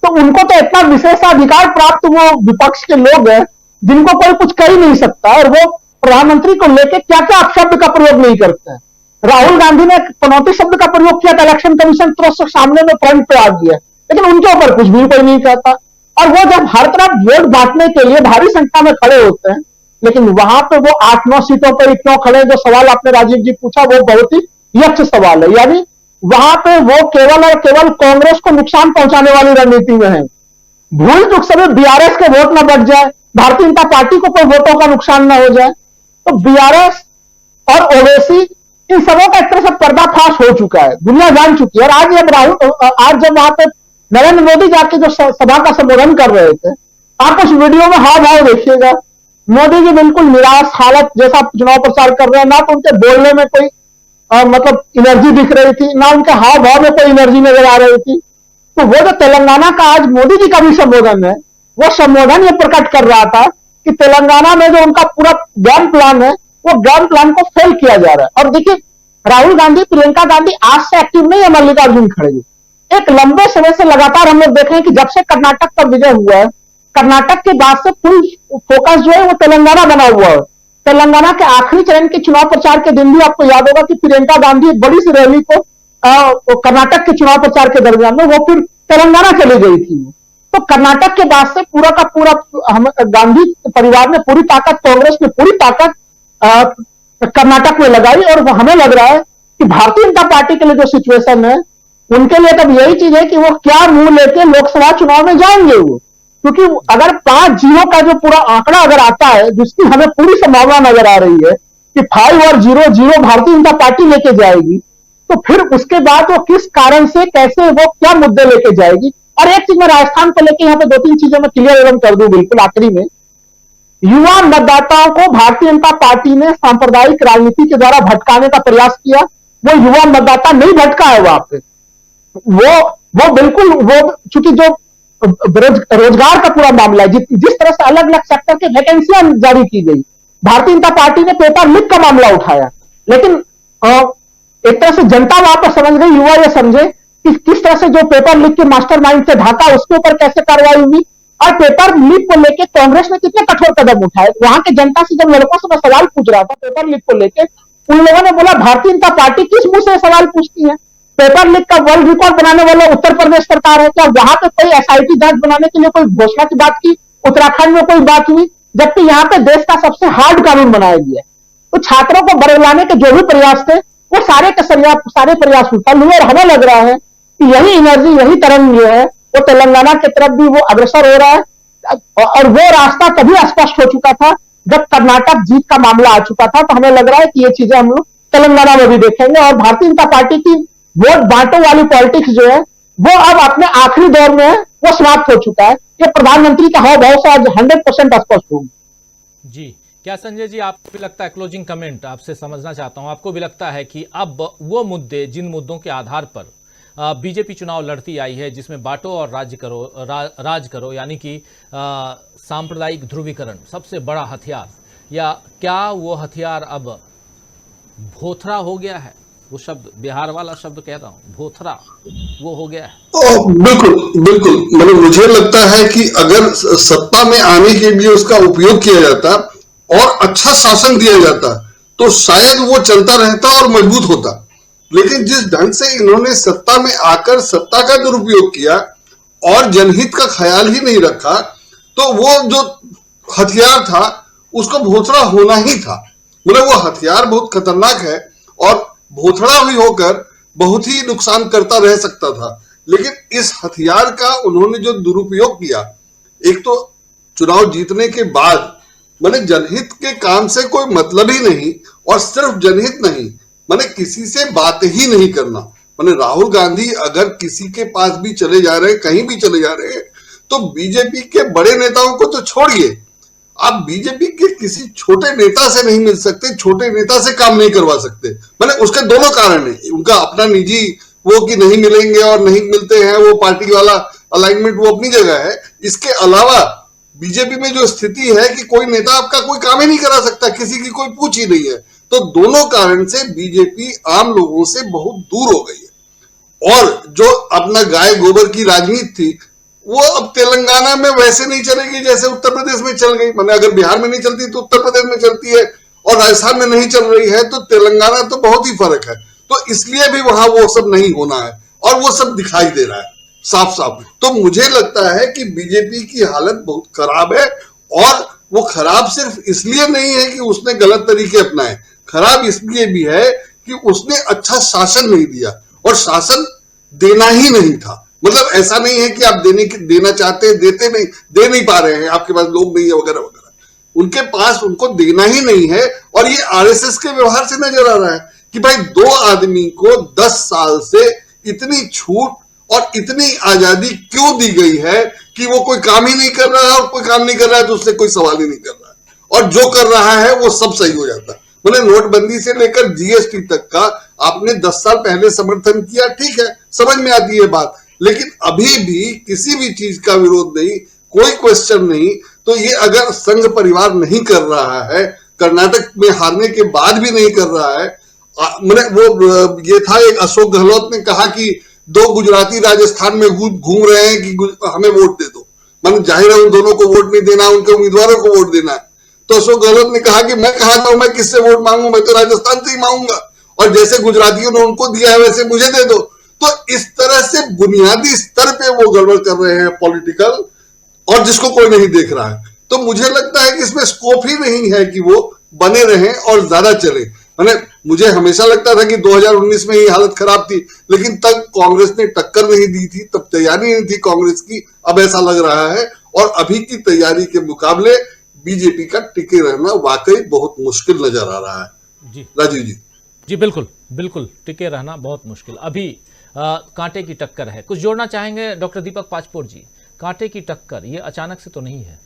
तो उनको तो इतना विशेषाधिकार प्राप्त वो विपक्ष के लोग हैं जिनको कोई कुछ कर ही नहीं सकता, और वो प्रधानमंत्री को लेकर क्या क्या अपशब्द का प्रयोग नहीं करते हैं। राहुल गांधी ने पनौती शब्द का प्रयोग किया था, इलेक्शन कमीशन तुरंत सामने में फ्रंट पे आ गया, लेकिन उनके ऊपर कुछ भी कोई नहीं कहता। और वो जब हर तरफ वोट बांटने के लिए भारी संख्या में खड़े होते हैं, लेकिन वहां पे वो 8-9 सीटों पर क्यों खड़े? जो सवाल आपने राजीव जी पूछा वो बहुत ही यक्ष सवाल है। यानी वहां पे वो केवल और केवल कांग्रेस को नुकसान पहुंचाने वाली रणनीति में है। भूल चूक से बीआरएस के वोट न बढ़ जाए, भारतीय जनता पार्टी को कोई वोटों का नुकसान न हो जाए। तो बीआरएस और ओवैसी इन सबों का एक तरह से पर्दाफाश हो चुका है, दुनिया जान चुकी है। और आज जब वहां पे नरेंद्र मोदी जाके जो सभा का संबोधन कर रहे थे, आप उस वीडियो में हाव भाव देखिएगा, मोदी जी बिल्कुल निराश हालत जैसा चुनाव प्रचार कर रहे हैं। ना तो उनके बोलने में कोई मतलब एनर्जी दिख रही थी, ना उनके हाव भाव में कोई एनर्जी नजर आ रही थी। तो वो जो तेलंगाना का आज मोदी जी का भी संबोधन है, वो संबोधन ये प्रकट कर रहा था कि तेलंगाना में जो उनका पूरा गेम प्लान है, वो गेम प्लान को फेल किया जा रहा है। और देखिए, राहुल गांधी, प्रियंका गांधी आज से एक्टिव नहीं है, मल्लिकार्जुन खड़गे एक लंबे समय से लगातार हम लोग देख रहे हैं कि जब से कर्नाटक का विजय हुआ है, कर्नाटक के बाद से फुल फोकस जो है वो तेलंगाना बना हुआ है। तेलंगाना के आखिरी चरण के चुनाव प्रचार के दिन भी आपको याद होगा कि प्रियंका गांधी एक बड़ी सी रैली को कर्नाटक के चुनाव प्रचार के दरमियान में वो फिर तेलंगाना चली गई थी। तो कर्नाटक के बाद से पूरा का पूरा गांधी परिवार ने पूरी ताकत, कांग्रेस ने पूरी ताकत कर्नाटक में लगाई। और हमें लग रहा है कि भारतीय जनता पार्टी के लिए जो सिचुएशन है, उनके लिए तब यही चीज है कि वो क्या मुंह लेके लोकसभा चुनाव में जाएंगे वो। क्योंकि अगर 5-0 का जो पूरा आंकड़ा अगर आता है, जिसकी हमें पूरी संभावना नजर आ रही है कि 5 और 0-0 भारतीय जनता पार्टी लेके जाएगी, तो फिर उसके बाद वो किस कारण से, कैसे, वो क्या मुद्दे लेके जाएगी। और एक चीज मैं राजस्थान को लेकर यहाँ पे 2-3 चीजें मैं क्लियर एवं कर दूं बिल्कुल आखिरी में। युवा मतदाताओं को भारतीय जनता पार्टी ने सांप्रदायिक राजनीति के द्वारा भटकाने का प्रयास किया। वो युवा मतदाता नहीं भटका है वहां पे, वो बिल्कुल, वो चूंकि जो रोजगार का पूरा मामला है, जिस तरह से अलग अलग सेक्टर के वैकेंसियां जारी की गई, भारतीय जनता पार्टी ने पेपर लीक का मामला उठाया। लेकिन एक तरह से जनता वहां पर समझ गई, युवा ये समझे कि किस तरह से जो पेपर लीक के मास्टरमाइंड थे ढाका, उसके ऊपर कैसे कार्रवाई हुई। और पेपर लीक को लेकर कांग्रेस ने कितने कठोर कदम उठाए। वहां के जनता से जब लड़कों से मैं सवाल पूछ रहा था पेपर लीक को लेकर, उन लोगों ने बोला भारतीय जनता पार्टी किस मुंह से सवाल पूछती है? पेपर लीक का वर्ल्ड रिकॉर्ड बनाने वाला उत्तर प्रदेश सरकार है, क्या वहां पे कोई एसआईटी जांच बनाने के लिए कोई घोषणा की बात की? उत्तराखंड में कोई बात हुई? जबकि यहाँ पे देश का सबसे हार्ड कानून बनाया गया है। तो छात्रों को बरगलाने के जो भी प्रयास थे, वो सारे प्रयास विफल हुए। और हमें लग रहा है कि यही एनर्जी, यही तरंग जो है, वो तेलंगाना की तरफ भी वो अग्रसर हो रहा है। और वो रास्ता तभी स्पष्ट हो चुका था जब कर्नाटक जीत का मामला आ चुका था। तो हमें लग रहा है कि ये चीजें हम लोग तेलंगाना में भी देखेंगे। और भारतीय जनता पार्टी की वोट बांटो वाली पॉलिटिक्स जो है, वो अब अपने आखिरी दौर में है, वो समाप्त हो चुका है। ये प्रधानमंत्री का हाव भाव से आज 100% स्पष्ट होगा। जी, क्या संजय जी, आपको भी लगता है, क्लोजिंग कमेंट आपसे समझना चाहता हूं, आपको भी लगता है कि अब वो मुद्दे, जिन मुद्दों के आधार पर बीजेपी चुनाव लड़ती आई है, जिसमें बांटो और राज करो, यानी कि सांप्रदायिक ध्रुवीकरण सबसे बड़ा हथियार, या क्या वो हथियार अब भोथरा हो गया है? वो शब्द, बिहार वाला शब्द कह रहा हूं, भोथरा, वो हो गया है। बिल्कुल बिल्कुल, मतलब मुझे लगता है कि अगर सत्ता में आने के लिए उसका उपयोग किया जाता और अच्छा शासन दिया जाता, तो शायद वो चलता रहता और मजबूत होता। लेकिन जिस ढंग से इन्होंने सत्ता में आकर सत्ता का दुरुपयोग किया और जनहित का ख्याल ही नहीं रखा, तो वो जो हथियार था उसको भोथरा होना ही था। मतलब वो हथियार बहुत खतरनाक है और भोथड़ा भी होकर बहुत ही नुकसान करता रह सकता था। लेकिन इस हथियार का उन्होंने जो दुरुपयोग किया, एक तो चुनाव जीतने के बाद, माने जनहित के काम से कोई मतलब ही नहीं, और सिर्फ जनहित नहीं, माने किसी से बात ही नहीं करना। माने राहुल गांधी अगर किसी के पास भी चले जा रहे हैं, कहीं भी चले जा रहे हैं, तो बीजेपी के बड़े नेताओं को तो छोड़िए, आप बीजेपी के किसी छोटे नेता से नहीं मिल सकते, छोटे नेता से काम नहीं करवा सकते। माने उसके दोनों कारण है, उनका अपना निजी वो कि नहीं मिलेंगे और नहीं मिलते हैं, वो पार्टी वाला अलाइनमेंट वो अपनी जगह है। इसके अलावा बीजेपी में जो स्थिति है कि कोई नेता आपका कोई काम ही नहीं करा सकता, किसी की कोई पूछ ही नहीं है, तो दोनों कारण से बीजेपी आम लोगों से बहुत दूर हो गई है। और जो अपना गाय गोबर की राजनीति थी वो अब तेलंगाना में वैसे नहीं चलेगी जैसे उत्तर प्रदेश में चल गई। माने अगर बिहार में नहीं चलती तो उत्तर प्रदेश में चलती है, और राजस्थान में नहीं चल रही है तो तेलंगाना, तो बहुत ही फर्क है। तो इसलिए भी वहां वो सब नहीं होना है, और वो सब दिखाई दे रहा है साफ साफ। तो मुझे लगता है कि बीजेपी की हालत बहुत खराब है, और वो खराब सिर्फ इसलिए नहीं है कि उसने गलत तरीके अपनाए, खराब इसलिए भी है कि उसने अच्छा शासन नहीं दिया, और शासन देना ही नहीं था। मतलब ऐसा नहीं है कि आप देना चाहते हैं, दे नहीं पा रहे हैं, आपके पास लोग नहीं है वगैरह वगैरह, उनके पास उनको देना ही नहीं है। और ये आरएसएस के व्यवहार से नजर आ रहा है कि भाई दो आदमी को 10 साल से इतनी छूट और इतनी आजादी क्यों दी गई है कि वो कोई काम ही नहीं कर रहा है, और कोई काम नहीं कर रहा है तो उससे कोई सवाल ही नहीं कर रहा है, और जो कर रहा है वो सब सही हो जाता है। मैंने नोटबंदी से लेकर जीएसटी तक का आपने 10 साल पहले समर्थन किया, ठीक है, समझ में आती है बात, लेकिन अभी भी किसी भी चीज का विरोध नहीं, कोई क्वेश्चन नहीं। तो ये अगर संघ परिवार नहीं कर रहा है, कर्नाटक में हारने के बाद भी नहीं कर रहा है, मैंने वो ये था एक अशोक गहलोत ने कहा कि 2 गुजराती राजस्थान में घूम रहे हैं कि हमें वोट दे दो, मतलब जाहिर है उन दोनों को वोट नहीं देना, उनके उम्मीदवारों को वोट देना है। तो अशोक गहलोत ने कहा कि मैं कहा जाऊं, मैं किससे वोट मांगू, मैं तो राजस्थान से ही मांगूंगा, और जैसे गुजरातियों ने उनको दिया है वैसे मुझे दे दो। तो इस तरह से बुनियादी स्तर पे वो गड़बड़ कर रहे हैं पॉलिटिकल, और जिसको कोई नहीं देख रहा है। तो मुझे लगता है कि इसमें स्कोप ही नहीं है कि वो बने रहें और ज्यादा चले। मैंने मुझे हमेशा लगता था कि 2019 में ये हालत खराब थी, लेकिन तब कांग्रेस ने टक्कर नहीं दी थी, तब तैयारी नहीं थी कांग्रेस की। अब ऐसा लग रहा है, और अभी की तैयारी के मुकाबले बीजेपी का टिके रहना वाकई बहुत मुश्किल नजर आ रहा है। जी राजीव जी। जी बिल्कुल बिल्कुल, टिके रहना बहुत मुश्किल। अभी कांटे की टक्कर है, कुछ जोड़ना चाहेंगे डॉक्टर दीपक पाचपोर जी? कांटे की टक्कर ये अचानक से तो नहीं है?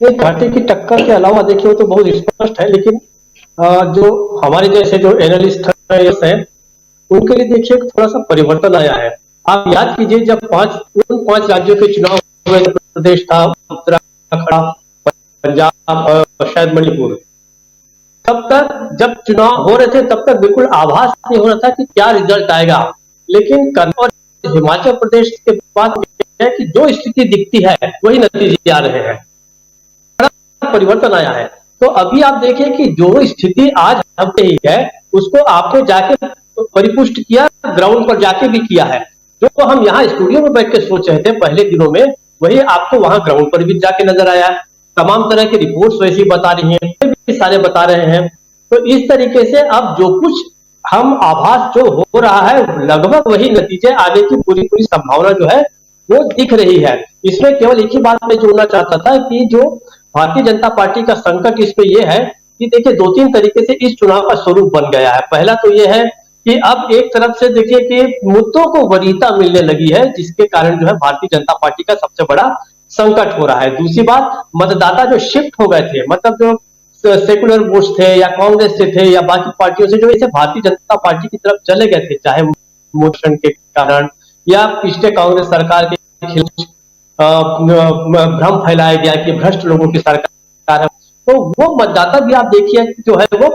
ये कांटे की टक्कर के अलावा देखिए तो बहुत स्पष्ट है, लेकिन जो हमारे जैसे जो एनालिस्ट हैं उनके लिए देखिए थोड़ा सा परिवर्तन आया है। आप याद कीजिए जब 5 राज्यों के चुनाव हुए, प्रदेश था, उत्तराखंड, पंजाब और शायद मणिपुर, तब तक जब चुनाव हो रहे थे तब तक बिल्कुल आभास नहीं हो रहा था कि क्या रिजल्ट आएगा। लेकिन कर्नाटक और हिमाचल प्रदेश के बाद है कि जो स्थिति दिखती है वही नतीजे आ रहे हैं, बड़ा परिवर्तन आया है। तो अभी आप देखिए कि जो स्थिति आज हम ही है उसको आपने जाके परिपुष्ट किया, ग्राउंड पर जाके भी किया है। जो हम यहाँ स्टूडियो में बैठ के सोच रहे थे पहले दिनों में, वही आपको वहां ग्राउंड पर भी जाके नजर आया। तमाम तरह की रिपोर्ट्स वैसी बता रही हैं, भी सारे बता रहे हैं। तो इस तरीके से अब जो कुछ हम आभास जो हो रहा है, लगभग वही नतीजे आने की पूरी संभावना जो है वो दिख रही है। इसमें केवल एक ही बात मैं जोड़ना चाहता था कि जो भारतीय जनता पार्टी का संकट इसमें यह है कि देखिए 2-3 तरीके से इस चुनाव का स्वरूप बन गया है। पहला तो यह है कि अब एक तरफ से देखिए कि मुद्दों को वरीयता मिलने लगी है, जिसके कारण जो है भारतीय जनता पार्टी का सबसे बड़ा संकट हो रहा है। दूसरी बात, मतदाता जो शिफ्ट हो गए थे, मतलब जो सेकुलर वोट्स थे या कांग्रेस से थे या बाकी पार्टियों से, जो इसे भारतीय जनता पार्टी की तरफ चले गए थे, चाहे मोशन के कारण या पिछले कांग्रेस सरकार के खिलाफ भ्रम फैलाया गया कि भ्रष्ट लोगों की सरकार है, तो वो मतदाता भी आप देखिए जो है वो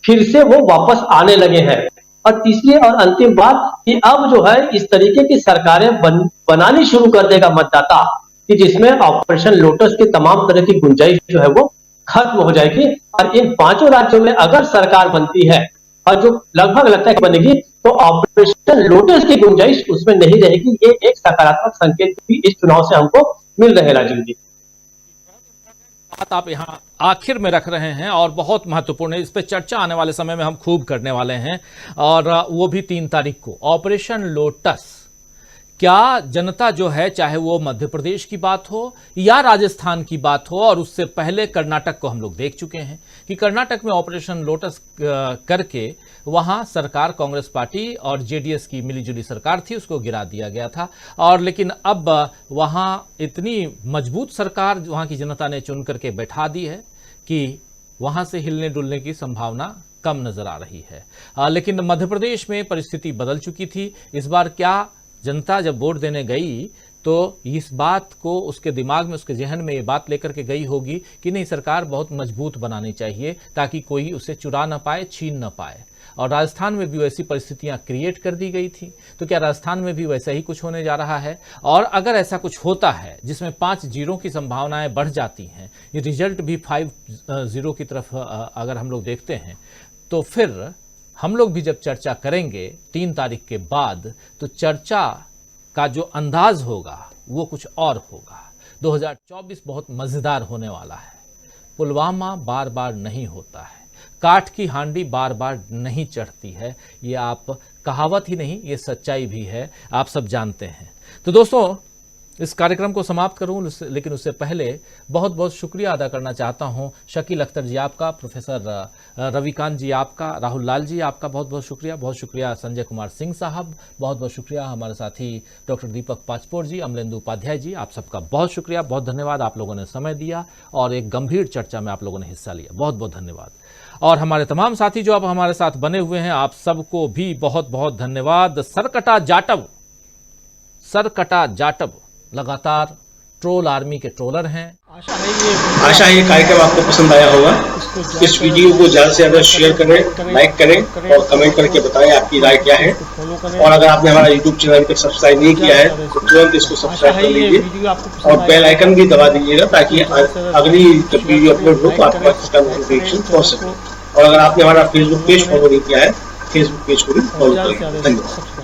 फिर से वो वापस आने लगे हैं। और तीसरी और अंतिम बात कि अब जो है इस तरीके की सरकारें बनानी शुरू कर देगा मतदाता कि जिसमें ऑपरेशन लोटस की तमाम तरह की गुंजाइश जो है वो खत्म हो जाएगी। और इन 5 राज्यों में अगर सरकार बनती है, और जो लगभग लगता है कि बनेगी, तो ऑपरेशन लोटस की गुंजाइश उसमें नहीं रहेगी। ये एक सकारात्मक संकेत भी इस चुनाव से हमको मिल रहे हैं राजीव जी। बात आप यहाँ आखिर में रख रहे हैं और बहुत महत्वपूर्ण है, इस पे चर्चा आने वाले समय में हम खूब करने वाले हैं, और वो भी 3 तारीख को। ऑपरेशन लोटस, क्या जनता जो है, चाहे वो मध्य प्रदेश की बात हो या राजस्थान की बात हो, और उससे पहले कर्नाटक को हम लोग देख चुके हैं, कि कर्नाटक में ऑपरेशन लोटस करके वहां सरकार कांग्रेस पार्टी और जेडीएस की मिलीजुली सरकार थी, उसको गिरा दिया गया था। और लेकिन अब वहां इतनी मजबूत सरकार वहां की जनता ने चुन करके बैठा दी है कि वहां से हिलने डुलने की संभावना कम नजर आ रही है। लेकिन मध्य प्रदेश में परिस्थिति बदल चुकी थी। इस बार क्या जनता जब वोट देने गई तो इस बात को उसके दिमाग में, उसके जहन में ये बात लेकर के गई होगी कि नहीं, सरकार बहुत मजबूत बनानी चाहिए ताकि कोई उसे चुरा ना पाए, छीन ना पाए। और राजस्थान में भी वैसी परिस्थितियां क्रिएट कर दी गई थी। तो क्या राजस्थान में भी वैसा ही कुछ होने जा रहा है? और अगर ऐसा कुछ होता है जिसमें 5-0 की संभावनाएं बढ़ जाती हैं, ये रिजल्ट भी 5-0 की तरफ अगर हम लोग देखते हैं, तो फिर हम लोग भी जब चर्चा करेंगे 3 तारीख के बाद, तो चर्चा का जो अंदाज होगा वो कुछ और होगा। 2024 बहुत मजेदार होने वाला है। पुलवामा बार बार नहीं होता है, काठ की हांडी बार बार नहीं चढ़ती है। ये आप कहावत ही नहीं, ये सच्चाई भी है, आप सब जानते हैं। तो दोस्तों, इस कार्यक्रम को समाप्त करूं, लेकिन उससे पहले बहुत बहुत शुक्रिया अदा करना चाहता हूं शकील अख्तर जी आपका, प्रोफेसर रविकांत जी आपका, राहुल लाल जी आपका बहुत बहुत शुक्रिया। बहुत शुक्रिया संजय कुमार सिंह साहब, बहुत बहुत शुक्रिया हमारे साथी डॉक्टर दीपक पाचपोर जी, अमलेंदु उपाध्याय जी, आप सबका बहुत शुक्रिया, बहुत धन्यवाद। आप लोगों ने समय दिया और एक गंभीर चर्चा में आप लोगों ने हिस्सा लिया, बहुत बहुत धन्यवाद। और हमारे तमाम साथी जो अब हमारे साथ बने हुए हैं, आप सबको भी बहुत बहुत धन्यवाद। सरकटा जाटव लगातार ट्रोल आर्मी के ट्रोलर हैं। आशा है ये कार्यक्रम आपको पसंद आया होगा। इस वीडियो को ज्यादा से ज्यादा शेयर करें, लाइक करें और कमेंट करके बताएं आपकी राय क्या है। और अगर आपने हमारा यूट्यूब चैनल तक सब्सक्राइब नहीं किया है तो तुरंत इसको सब्सक्राइब कर लीजिए और बेल आइकन भी दबा दीजिएगा ताकि अगली जब वीडियो अपलोड हो तो आपके पास इसका नोटिफिकेशन पहुंच सके। और अगर आपने हमारा फेसबुक पेज फॉलो नहीं किया है, फेसबुक पेज को भी फॉलो करें। धन्यवाद।